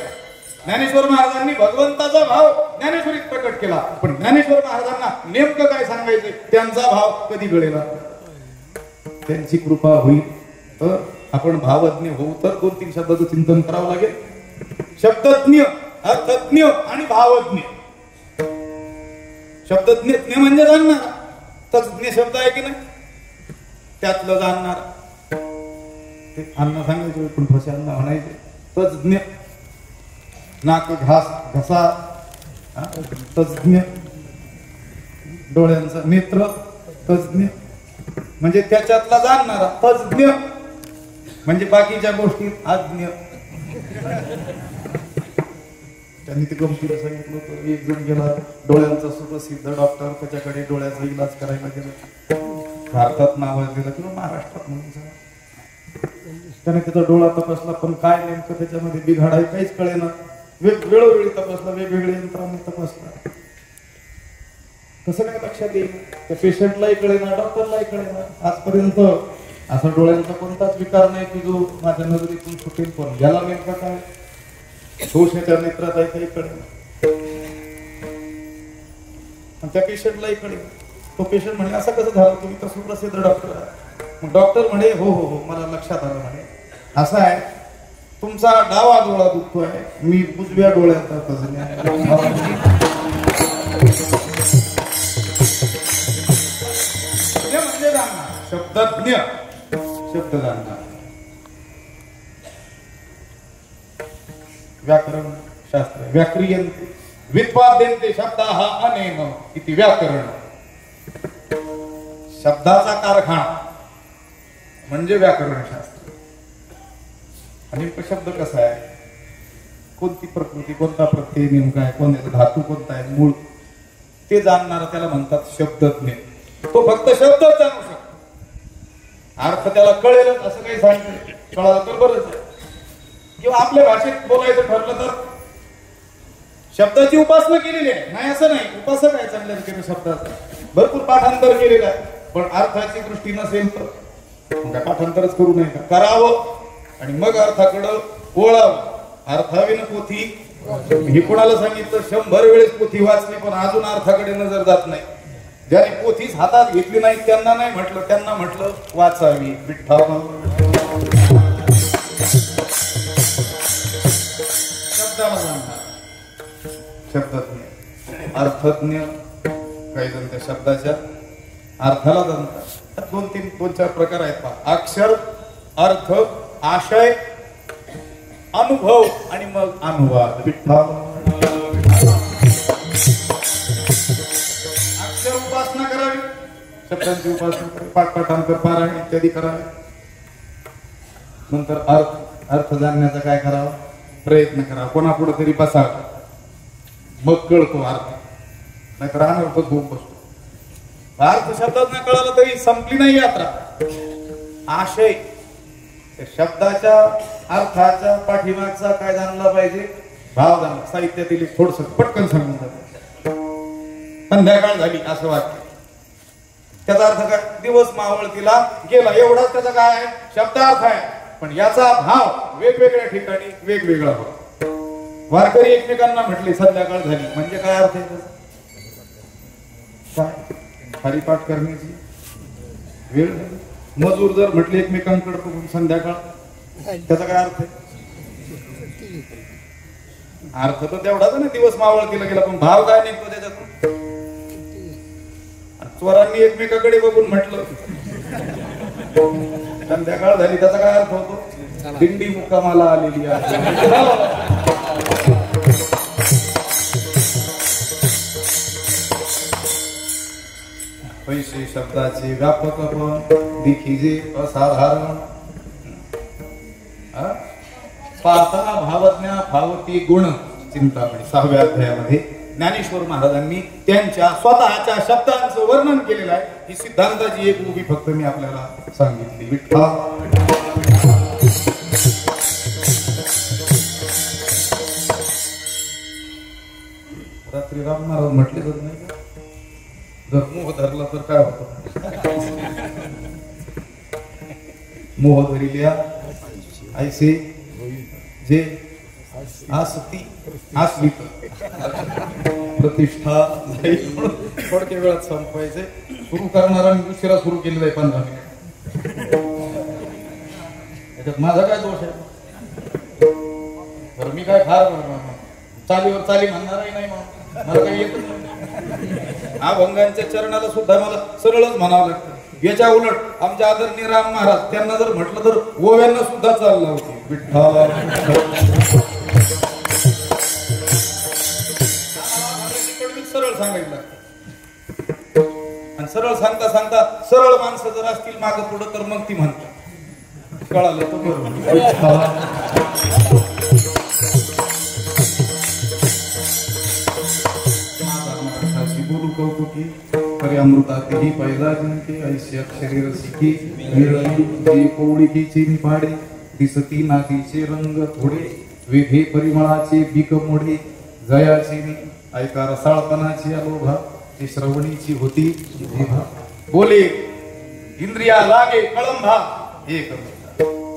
Speaker 1: ज्ञानेश्वर महाराजांनी भगवंताचा भाव ज्ञानेश्वरीत प्रकट केला, पण ज्ञानेश्वर महाराजांना नेमकं काय सांगायचं त्यांचा भाव कधी कळेल? त्यांची कृपा होईल तर आपण भावज्ञ होऊ. तर 2-3 शब्दाचं चिंतन करावं लागेल. शब्दज्ञ, अर्थज्ञ आणि भावज्ञ. शब्दज्ञ म्हणजे जाणणार, तज्ज्ञ शब्द आहे की नाही, त्यातलं जाणणार. ते अन्न सांगायचे पण ठोसे अन्न म्हणायचे. तज्ज्ञ, नाक घसा तज्ज्ञ, डोळ्यांचा नेत्र तज्ज्ञ म्हणजे त्याच्यातला जाणणारा. तज्ज्ञ म्हणजे बाकीच्या गोष्टी अज्ञ. त्यांनी ते गमतीला सांगितलं होतं. एक जण गेला डोळ्यांचा सुप्रसिद्ध डॉक्टर, त्याच्याकडे डोळ्याचा इलाज करायला गेला. भारतात नावाजलेला किंवा महाराष्ट्रात म्हणून त्याने त्याचा डोळा तपासला, पण काय नेमकं त्याच्यामध्ये बिघाड आहे काहीच कळेना. वेळोवेळी तपासला, वेगवेगळ्या यंत्रांनी तपासला, कसं काय लक्षात येईल? त्या पेशंटलाही कळेना, डॉक्टरलाही कळेना. आजपर्यंत असा डोळ्यांचा कोणताच विकार नाही की जो माझ्या नजरेतून सुटेल, पण याला नेमका काय दोष त्याच्या नेत्रात आहे काही कळेना. त्या पेशंटलाही कळेल. तो पेशंट म्हणे असं कसं झालं, तुम्ही तर सुप्रसिद्ध डॉक्टर आहे. मग डॉक्टर म्हणे हो हो हो मला लक्षात आलं. म्हणे असं आहे, तुमचा डावा डोळा दुखतोय, मी उजव्या डोळ्याचा तज्ज्ञ आहे. शब्दज्ञ, शब्द जाणणार. व्याकरण शास्त्र, व्याक्रियन्ते व्युत्पाद्यन्ते शब्दाः अनेन इति व्याकरण. शब्दाचा कारखाना म्हणजे व्याकरण शास्त्र. आणि शब्द कसा आहे, कोणती प्रकृती, कोणता प्रत्यय नेमका आहे, कोणता धातू कोणता आहे, मूळ, ते जाणणारा त्याला म्हणतात शब्दज्ञ. तो फक्त शब्दच जाणू शकतो, अर्थ त्याला कळेलच असं काही सांगते. कळालं तर बरंच आहे. किंवा आपल्या भाषेत बोलायचं ठरलं तर शब्दाची उपासना केलेली आहे, नाही असं नाही. उपासक आहे चांगल्या रीतीने शब्दाचा, भरपूर पाठांतर केलेलं आहे, पण अर्थाची दृष्टी नसेल तर मग पाठांतरच करू नये का? करावं आणि मग अर्थाकडं वळावं. अर्थाविन पोथी, हे कोणाला सांगितलं? 100 वेळेस पोथी वाचली पण अजून अर्थाकडे नजर जात नाही. ज्याने पोथीच हातात घेतली नाही त्यांना नाही म्हटलं, त्यांना म्हटलं वाचावी. विठ्ठल शब्दाला जाणणार, शब्दज्ञ. अर्थज्ञ, काही जण त्या शब्दाच्या अर्थाला जाणतात. 2-4 प्रकार आहेत पहा. अक्षर, अर्थ, आशय, अनुभव आणि मग अनुवाद. विठ्ठल उपासना करावी, शब्दांची उपासना करावी, पाठांतर पारायण इत्यादी करावे. नंतर अर्थ जाणण्याचा काय करावं? प्रयत्न करावा. कोणापुढे तरी बसावं, मग कळतो अर्थ, नाहीतर अनर्थ होऊन बसतो. अर्थ शब्दात नाही कळाला तरी संपली नाही यात्रा. आशय, शब्दाच्या अर्थाच्या पाठीमागचा काय जाणला पाहिजे? भाव जाणला. साहित्यातील थोडस पटकन सांगून जातं. संध्याकाळ झाली असं वाटतं, त्याचा अर्थ काय? दिवस मावळतीला गेला, एवढाच त्याचा काय आहे? शब्दार्थ आहे. पण याचा भाव वेगवेगळ्या ठिकाणी वेगवेगळा होतो. वारकरी एकमेकांना म्हटले संध्याकाळ झाली म्हणजे काय अर्थ आहे त्याचा? काय? हरिपाठ करण्याची वेळ झाली. मजूर जर म्हटले एकमेकांकडे बघून संध्याकाळ, त्याचा काय अर्थ आहे? अर्थ तर तेवढाच ना, दिवस मावळतीला गेला, पण भाव काय निघतो त्याच्यातून? स्वरांनी एकमेकाकडे बघून म्हटलं संध्याकाळ झाली, त्याचा काय अर्थ होतो? दिंडी मुक्कामाला आलेली आहे. पैसे शब्दाचे व्यापक पण दिखीजे असाधारण. पाहता भावज्ञा भावती गुण चिंतामणी 6व्या अध्यायामध्ये ज्ञानेश्वर महाराजांनी त्यांच्या स्वतःच्या शब्दांचं वर्णन केलेलं आहे. ही सिद्धांताची एक उभी फक्त मी आपल्याला सांगितली. विठ्ठल महाराज म्हटले तर नाही का, जर मोह धरला तर काय होतं, मोह धरिल्या ऐसे जे आसती असली प्रतिष्ठा थोडक्या वेळात संपवायचे. सुरू करणारा मी उशिरा सुरू केलेला आहे 15 मिनिट. याच्यात माझा काय दोष आहे? तर मी काय फार चालीवर चाली म्हणणारही नाही, मला काही येत नाही. अभंगांच्या चरणाला सुद्धा मला सरळच म्हणावं लागतं. याच्या उलट आमच्या आदरणीय राम महाराज त्यांना जर म्हटलं तर ओव्यांना सुद्धा चालला होती. सरळ सांगायला आणि सरळ सांगता सांगता सरळ माणसं जर असतील मागं पुढं तर मग ती म्हणतात कळालं तर बरोबर. बोलू कौतुकी परी अमृतातेही पैदा जिंके ऐशी अक्षरे रसिकी मिळली जी कोवळीची चिनी पाडे दिसती नातीचे रंग थोडे वेधे परिमळाचे बीक मोडे जयाची ऐका रसाळपणाची अलोभा ती श्रवणीची होती जिभा बोले इंद्रिया लागे कळंभा एक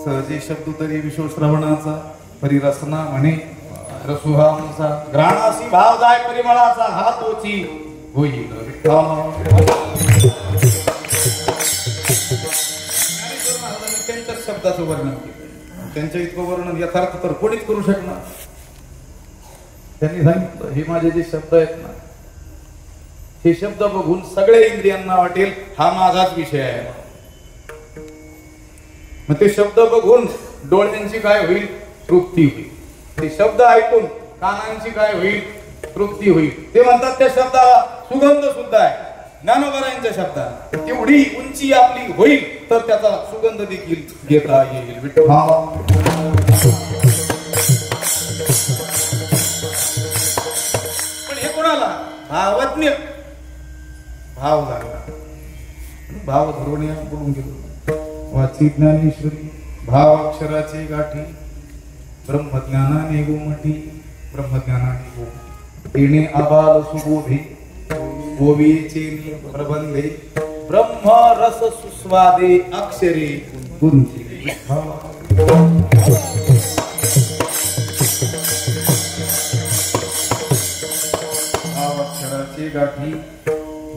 Speaker 1: सहजे शब्द तरी विश्व श्रवणाचा परिरसना म्हणे रसुहांचा ग्राणासी भाव जाय परिमळाचा हा तोची होईल त्यांच्या शब्दाचं वर्णन केलं. त्यांच्या इतकं वर्णन यथार्थ तर कोणीच करू शकणार. त्यांनी सांगितलं हे माझे जे शब्द आहेत ना हे शब्द बघून सगळ्या इंद्रियांना वाटेल हा माझाच विषय आहे. मग ते शब्द बघून डोळ्यांची काय होईल? तृप्ती होईल. ते शब्द ऐकून कानांची काय होईल? तृप्ती होईल. ते म्हणतात त्या शब्दाला सुगंध सुद्धा आहे. ज्ञानोबरायांच्या शब्दात तेवढी उंची आपली होईल तर त्याचा सुगंध देखील घेता येईल. पण हे कोणाला? भावज्ञ भाव लागला. भाव धरून बोलून गेलो वाची ज्ञानेश्वरी भावाक्षराचे गाठी ब्रह्मज्ञानाने गोमठी ब्रह्मज्ञानाने गोमठी येणे आबाल सुबोधे गोवीचे प्रबंधे ब्रह्म रस सुस्वादे अक्षरे गुंथिले. भावाक्षराचे गाठी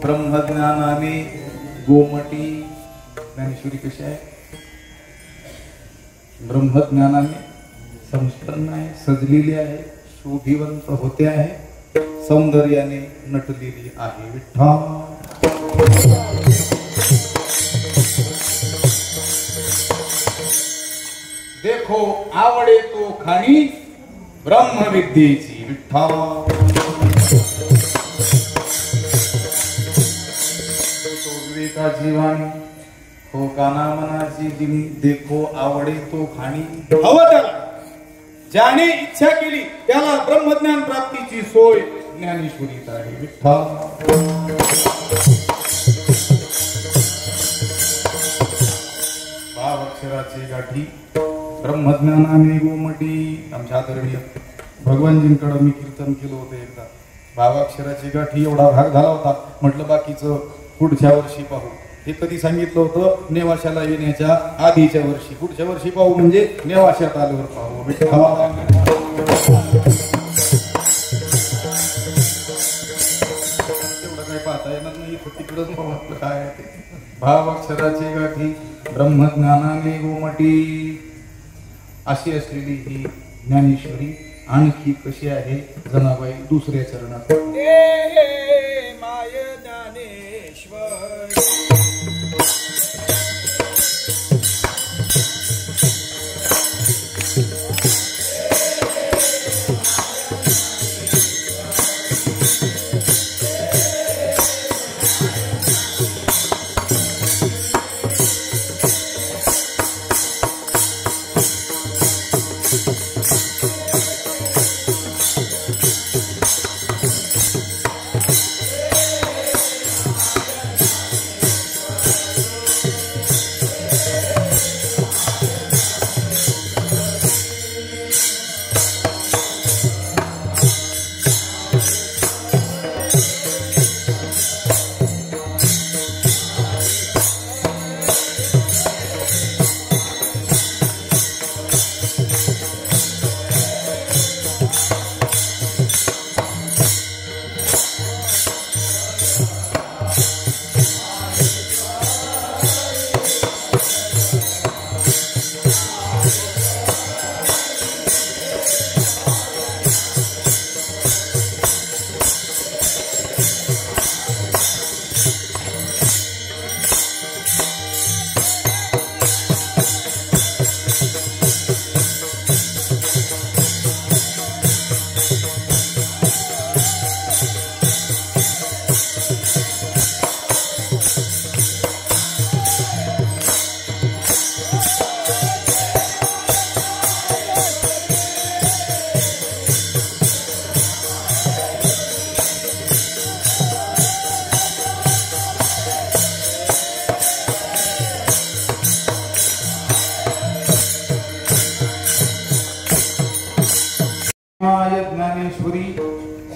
Speaker 1: ब्रह्मज्ञानाने गोमटी. ज्ञानेश्वरी कशी आहे? ब्रह्मज्ञानाने संपन्न आहे, सजलेली आहे, शोभिवंत होते आहे, सौंदर्याने नटलेली आहे. विठ्ठल देखो आवडे तो खाणी ब्रह्मविद्येची. विठ्ठल विवेका जीवानी हो काना मनाची जिनी देखो आवडे तो खाणी. हवं त्याला ज्याने इच्छा केली त्याला ब्रह्मज्ञान प्राप्तीची सोय ज्ञानेश्वरीत आहे. विठ्ठल भावाक्षराची गाठी ब्रह्मज्ञानाने गोमटी. आमच्या आदरणीय भगवानजींकडे मी कीर्तन केलं होतं एकदा. भावाक्षराची गाठी एवढा भाग झाला होता. म्हटलं बाकीचं पुढच्या वर्षी पाहू. हे कधी सांगितलं होतं? नेवाशाला येण्याच्या आधीच्या वर्षी. पुढच्या वर्षी पाहू म्हणजे नेवाशात आल्यावर पाहू. तेवढं काही पाहता येणार नाही. तिकडच पाहू काय आहे ते. भावाक्षराची गाठी ब्रह्मज्ञानाने गोमटी अशी असलेली ही ज्ञानेश्वरी आणखी कशी आहे जनाबाई दुसऱ्या चरणात.
Speaker 2: माय ज्ञानेश्वर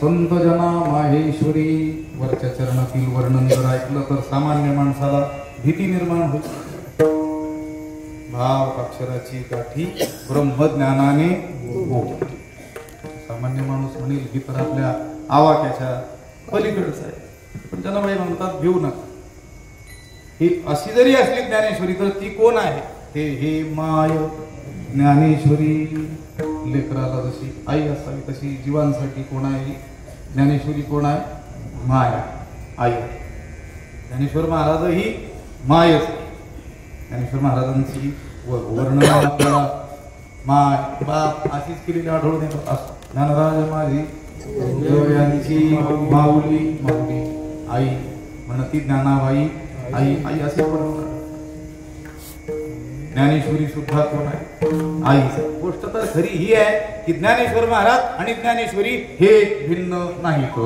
Speaker 1: संत जना माहेश्वरी वरच्या चरणातील वर्णन जर ऐकलं तर सामान्य माणसाला भीती निर्माण होते. भाव अक्षराची गाठी ब्रह्मज्ञानाने हो. सामान्य माणूस म्हणेल ही तर आपल्या आवाक्याच्या पलीकडच आहे. पण जनाबाई म्हणतात भिऊ नका. ही अशी जरी असली ज्ञानेश्वरी तर ती कोण आहे? ते हे माय ज्ञानेश्वरी. लेकराला जशी आई असावी तशी जीवांसाठी कोण आहे? ज्ञानेश्वरी कोण आहे? माया, आई. ज्ञानेश्वर महाराज ही मायच. ज्ञानेश्वर महाराजांची वर्णन आपल्याला माय बाप अशीच केलेली आढळून येतात. ज्ञानराज माझी यांची माऊली माऊली आई म्हणती ज्ञानाबाई आई आई असे म्हणतात. ज्ञानेश्वरी सुद्धा कोण आहे? आई. गोष्ट तर खरी ही आहे की ज्ञानेश्वर महाराज आणि ज्ञानेश्वरी हे भिन्न नाहीत.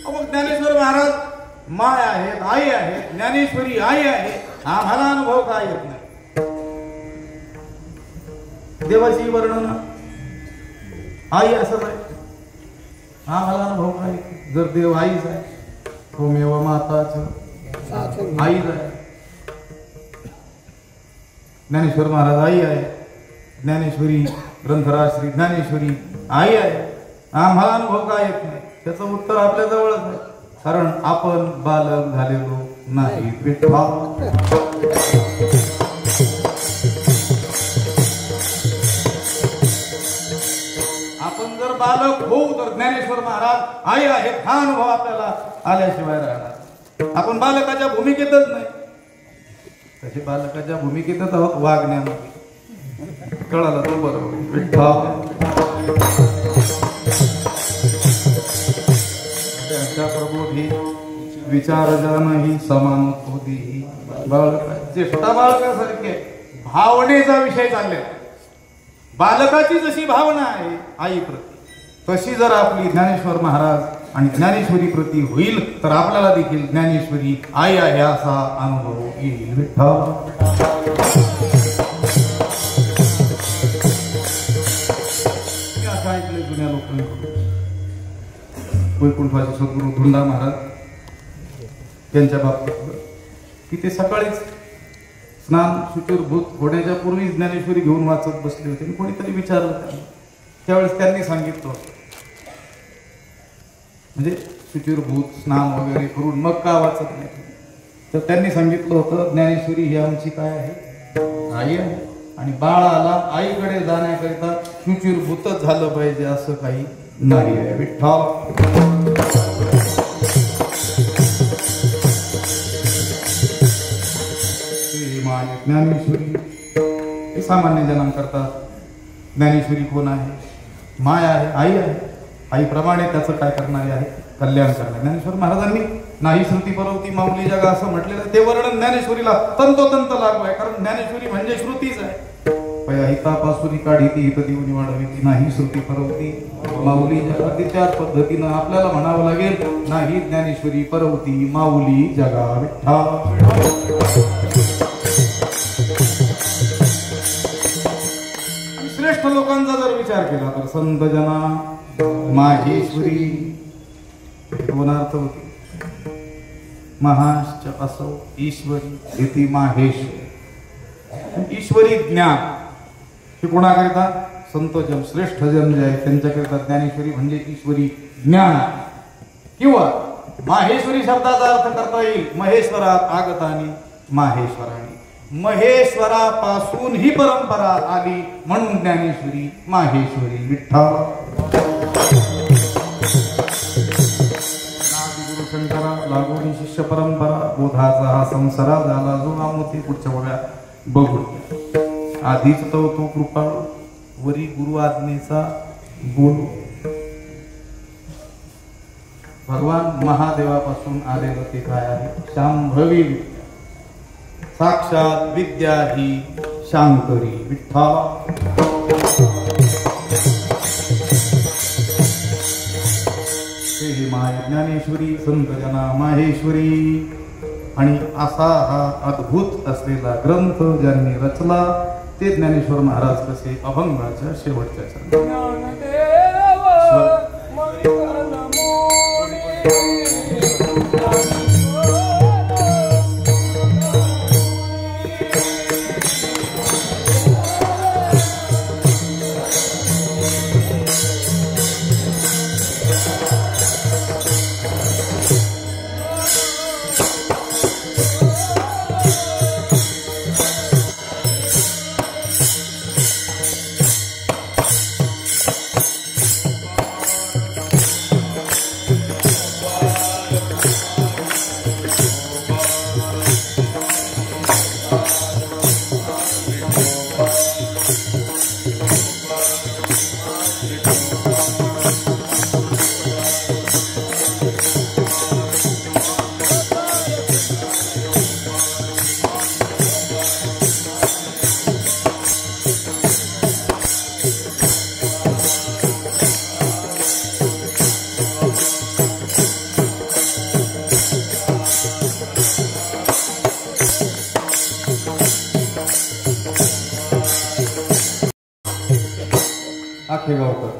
Speaker 1: मग ज्ञानेश्वर महाराज माय आहेत, आई आहे, ज्ञानेश्वरी आई आहे. आम्हाला अनुभव काय येत नाही? देवाची वर्णन आई असंच आहे. आम्हाला अनुभव काय? जर देव आईच आहे होमेव माताच आईच आहे. ज्ञानेश्वर महाराज आई आहे, ज्ञानेश्वरी ग्रंथराज श्री ज्ञानेश्वरी आई आहे. आम्हाला अनुभव काय येत नाही? त्याचं उत्तर आपल्या जवळच आहे. कारण आपण बालक झालेलो नाही. आपण जर बालक होऊ तर ज्ञानेश्वर महाराज आई आहेत हा अनुभव आपल्याला आल्याशिवाय राहणार. आपण बालकाच्या भूमिकेतच नाही. तसे बालकाच्या भूमिकेतच आहोत वागण्यामध्ये. कळाला तो बरोबर. त्यांच्या प्रबोधी विचार जाणही समान होती. बालका चेष्टा बालकासारखे भावनेचा विषय चालले. बालकाची जशी भावना आहे आई प्रती तशी जर आपली ज्ञानेश्वर महाराज आणि ज्ञानेश्वरी प्रती होईल तर आपल्याला देखील ज्ञानेश्वरी आई आहे असा अनुभव येईल. असं ऐकले जुन्या लोकांकडून. वैकुंठाचे सद्गुरू धुंडा महाराज त्यांच्या बाबतीत की ते सकाळीच स्नान शुचिरभूत होण्याच्या पूर्वी ज्ञानेश्वरी घेऊन वाचत बसले होते. कोणीतरी विचारलं त्यांना. त्यावेळेस त्यांनी सांगितलं म्हणजे शुचिरभूत स्नान वगैरे करून मग का वाचत नाही? तर त्यांनी सांगितलं होतं ज्ञानेश्वरी ही आमची काय आहे? आई आहे. आणि बाळाला आईकडे जाण्याकरिता शुचिरभूतच झालं पाहिजे असं काही नाही आहे. विठ्ठल ज्ञानेश्वरी हे सामान्य जनांकरता ज्ञानेश्वरी कोण आहे? माय आहे, आई आहे. आईप्रमाणे त्याचं काय करणारे आहे? कल्याण करणार. ज्ञानेश्वर महाराजांनी नाही श्रुती परवती माऊली जगा असं म्हटलेलं ते वर्णन ज्ञानेश्वरीला तंतोतंत लागू आहे. कारण ज्ञानेश्वरी म्हणजे श्रुतीच आहे. हितापासून काढीती हित देऊन वाढविती नाही श्रुती परवती माऊली जगा. त्याच पद्धतीनं आपल्याला म्हणावं लागेल नाही ज्ञानेश्वरी परवती माऊली जगा. श्रेष्ठ लोकांचा जर विचार केला तर संत जना माहेश्वरी दोन अर्थ होते. महाश्च असो ईश्वरी इति माहेश्वरी. ईश्वरी ज्ञान हे कोणाकरिता? संत जन श्रेष्ठ जन जे आहे त्यांच्याकरिता ज्ञानेश्वरी म्हणजे ईश्वरी ज्ञान. किंवा माहेश्वरी शब्दाचा अर्थ करता येईल महेश्वरात आगतानी माहेश्वरानी. महेश्वरापासून ही परंपरा आली म्हणून ज्ञानेश्वरी माहेश्वरी. विठ्ठल गुरु शंकरा लागोनी शिष्य परंपरा बोधाचा हा संसारा झाला जो नामोती. पुढच्या बघा बघू. आधीच तो कृपाळू वरी गुरु आज्ञेचा बोलू. भगवान महादेवापासून आलेलं ते काय आहे? शांभवी साक्षात विद्या ही शांकरी. विठ्ठल हे माय ज्ञानेश्वरी संत जना माहेश्वरी. आणि असा हा अद्भुत असलेला ग्रंथ ज्यांनी रचला ते ज्ञानेश्वर महाराज कसे अभंगाच्या शेवटच्या चरणात.
Speaker 2: ज्ञानदेव मंगल मोरी.
Speaker 1: आखे गावकर.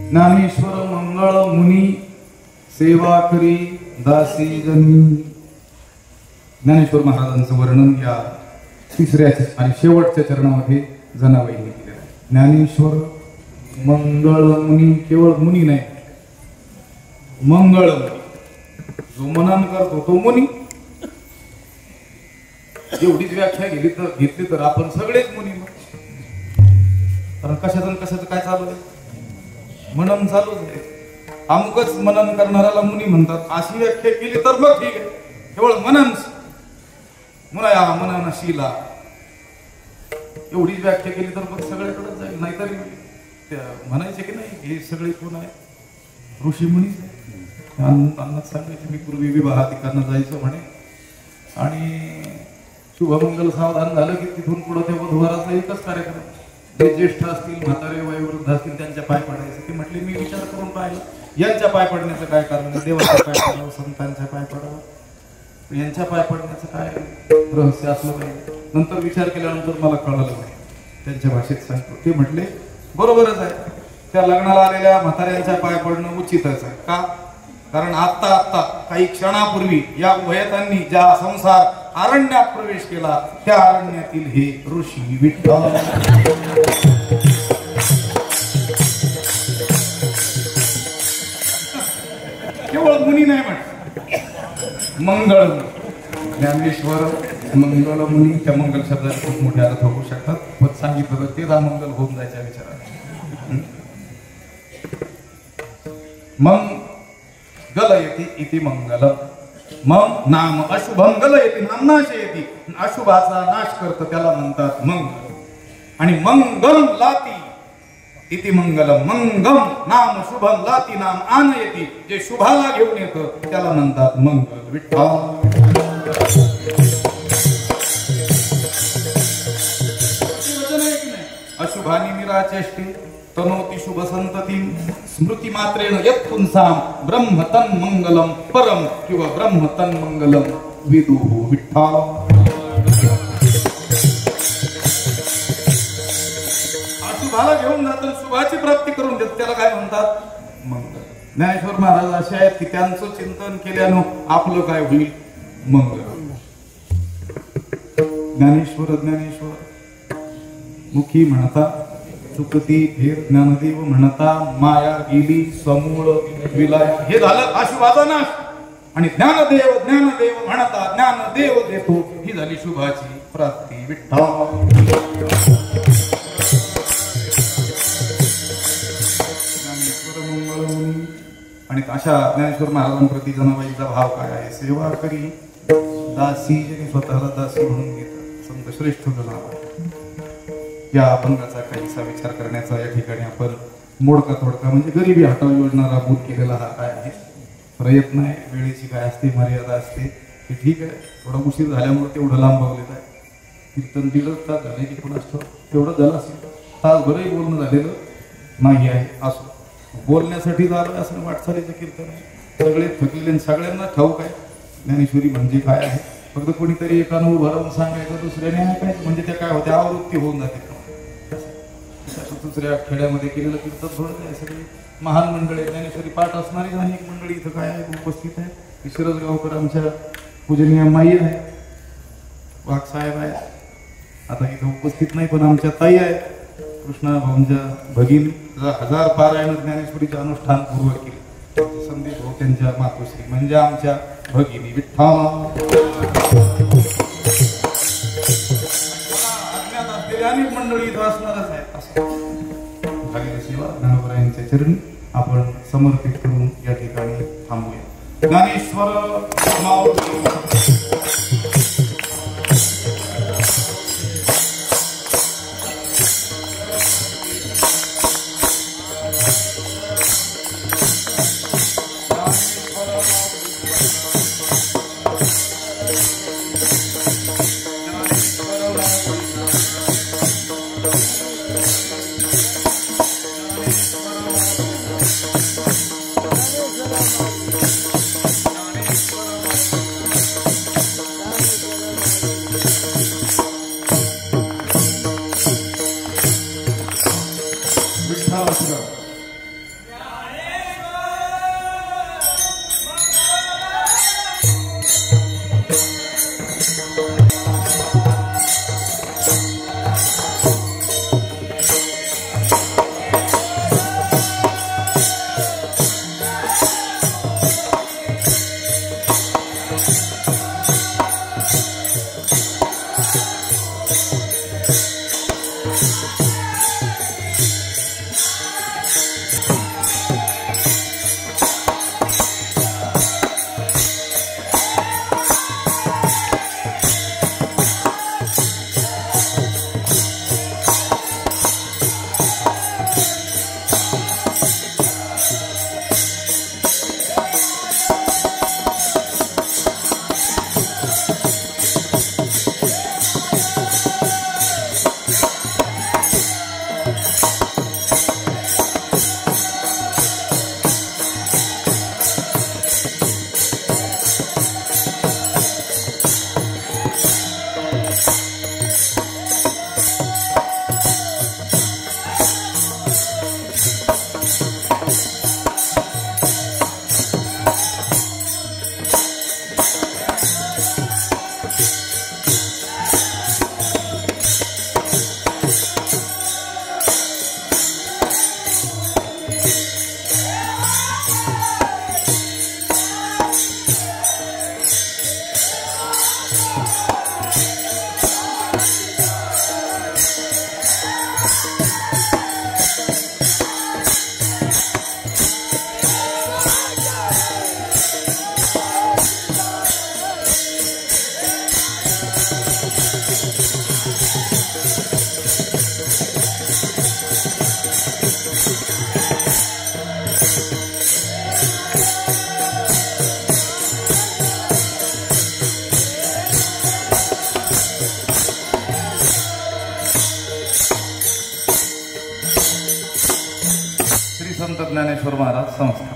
Speaker 1: ज्ञानेश्वर मंगळ मुनी सेवा करी दासी जनी. ज्ञानेश्वर महाराजांचं वर्णन या तिसऱ्या आणि शेवटच्या चरणामध्ये जनाबाईंनी केलेलं आहे. ज्ञानेश्वर मंगळ मुनी, केवळ मुनी नाही, मंगळ जो मनन करतो तो मुनी. एवढीच व्याख्या घेतली तर आपण सगळेच मुनी. कारण कशाचं काय चालू आहे, मनन चालूच आहे. अमुकच मनन करणाऱ्याला मुनी म्हणतात. अशी व्याख्या केली तर मग ठीक आहे, केवळ मनन मुलाया मननशीला एवढीच व्याख्या केली तर मग सगळ्याकडे जाईल. नाहीतरी म्हणायचे की नाही हे सगळे कोण आहे, ऋषी मुनी. अन्नात सांगायचे मी पूर्वी विवाहाधिकांना जायचं म्हणे आणि शुभमंगल सावधान झालं की तिथून पुढं त्या वधूवराचा एकच कार्यक्रम. जे ज्येष्ठ असतील, म्हातारे वयोवृद्ध असतील त्यांच्या पाय पडायचे. ते म्हटले मी विचार करून पाहिलं यांच्या पाय पडण्याचं काय कारण आहे, देवाच्या पाय पडावं, संतांच्या पाय पडावं, यांच्या पाय पडण्याचं काय रहस्य असलं पाहिजे. नंतर विचार केल्यानंतर मला कळलं नाही, त्यांच्या भाषेत सांगतो. ते म्हटले बरोबरच आहे, त्या लग्नाला आलेल्या म्हाताऱ्यांच्या पाय पडणं उचितच आहे. का? कारण आत्ता काही क्षणापूर्वी या उभयतांनी ज्या संसार अरण्यात प्रवेश केला त्या अरण्यातील हे ऋषी विठ्ठल. केवळ मुनी नाही म्हटलं, मंगळ ज्ञानेश्वर मंगल मुनी. त्या मंगल शब्दाचे खूप मोठे अर्थ होऊ शकतात, पण सांगितलं ते मंगल होऊन जायच्या विचारात. मग गलयति इति मंगल. मग नाम अशुभम गलयति नामनाशयति, अशुभाचा नाश करतं त्याला म्हणतात मंगल. आणि मंगल लाती इति मंगलम. मंगम नाम शुभम लाती नाम आनयति, जे शुभाला घेऊन येतं त्याला म्हणतात मंगल. विठ्ठल अशुभानी निराचेष्टे तनोति शुभ संतती स्मृती मात्रेण यत् पुंसाम ब्रह्म तन मंगलम परम किंवा ब्रह्म तन मंगलम विदुः. विठ्ठल अशुभाला घेऊन जातात, शुभाची प्राप्ती करून देत त्याला काय म्हणतात मंगल. ज्ञानेश्वर महाराज असे आहेत की त्यांचं चिंतन केल्यानं आपलं काय होईल मंगल. ज्ञानेश्वर मुखी म्हणता चुकती फेर ज्ञानदेव म्हणता माया गेली समूळ विलाय. हे झालं अशुभाचा नाश. आणि ज्ञानदेव म्हणता ज्ञानदेव देतो, ही झाली शुभाची प्राप्ती. विठ्ठल ज्ञानेश्वर मंगळ मुनी. आणि अशा ज्ञानेश्वर महाराजांप्रती जनाबाईचा भाव काय आहे. सेवा करी दासी, ज्यांनी स्वतःला दासी म्हणून घेतात, संत श्रेष्ठ जनाबाई. या अभंगाचा काहीसा विचार करण्याचा या ठिकाणी आपण मोडका तोडका म्हणजे गरिबी हटाव योजना राबवून केलेला हा काय आहे प्रयत्न आहे. वेळेची काय असते मर्यादा असते ते ठीक आहे. थोडा उशीर झाल्यामुळे तेवढं लांबवलेलं आहे. कीर्तन 1.5 तास झाले की कोण असतो तेवढं झालं असेल. तासभरही बोलणं झालेलं नाही आहे. असो, बोलण्यासाठी झालं असं वाटचालीचं कीर्तन आहे. सगळे थकलेले, सगळ्यांना ठाऊक आहे ज्ञानेश्वरी म्हणजे काय आहे. फक्त कोणीतरी एकानं उभं राहून सांगायचं, दुसऱ्याने ऐकायचं, म्हणजे ते काय होते आवृत्ती होऊन जाते. दुसऱ्या खेड्यामध्ये केलेलं कीर्तन थोडं आहे. सगळी महान मंडळी ज्ञानेश्वरी पाठ असणारी अनेक मंडळी इथं काय आहे उपस्थित आहे. शिरसगावकर आमच्या पूजनीय माई आहे, वाघ साहेब आहे, आता इथं उपस्थित नाही पण आमच्या ताई आहे कृष्णा भाऊंच्या भगिनी. 1000 पारायण ज्ञानेश्वरीचे अनुष्ठान पूर्व केले. संदीप भाऊ त्यांच्या मातोश्री म्हणजे आमच्या भगिनी. विठ्ठल अनेक मंडळी इथं असणारच आहेत. असं झालेली सेवा ज्ञानोबरायांच्या चरणी आपण समर्पित करून या ठिकाणी थांबूया. ज्ञानेश्वर संत ज्ञानेश्वर महाराज संस्था.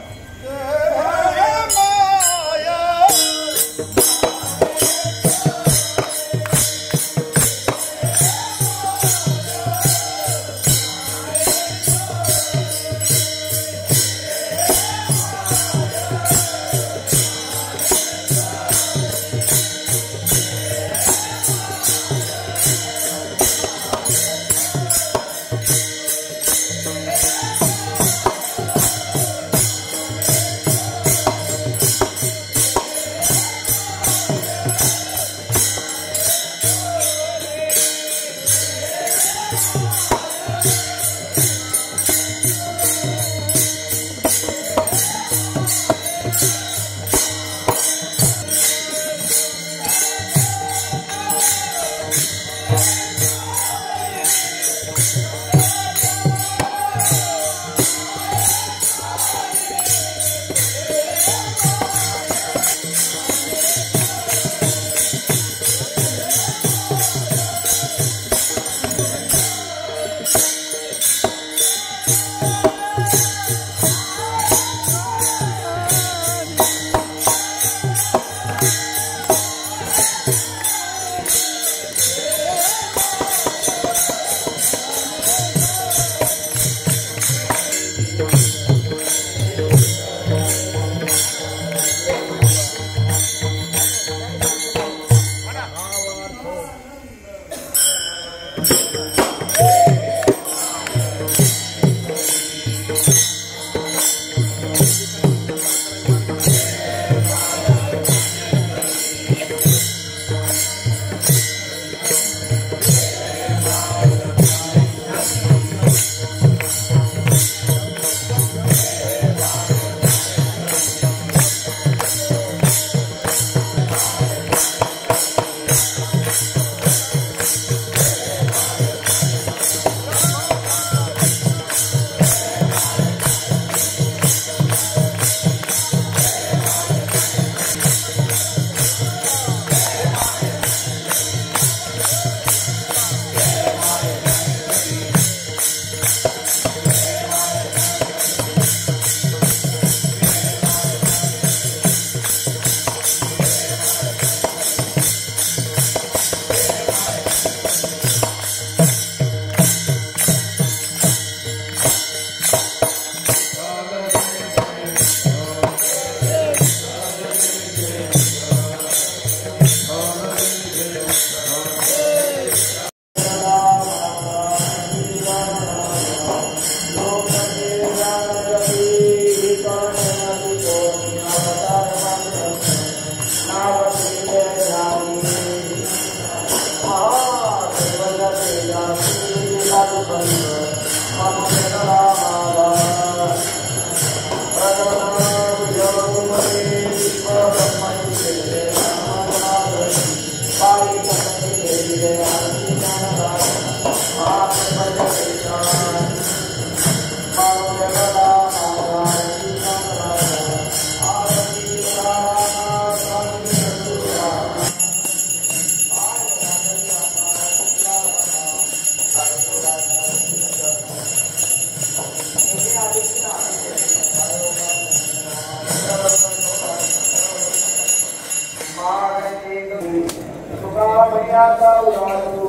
Speaker 2: सुखा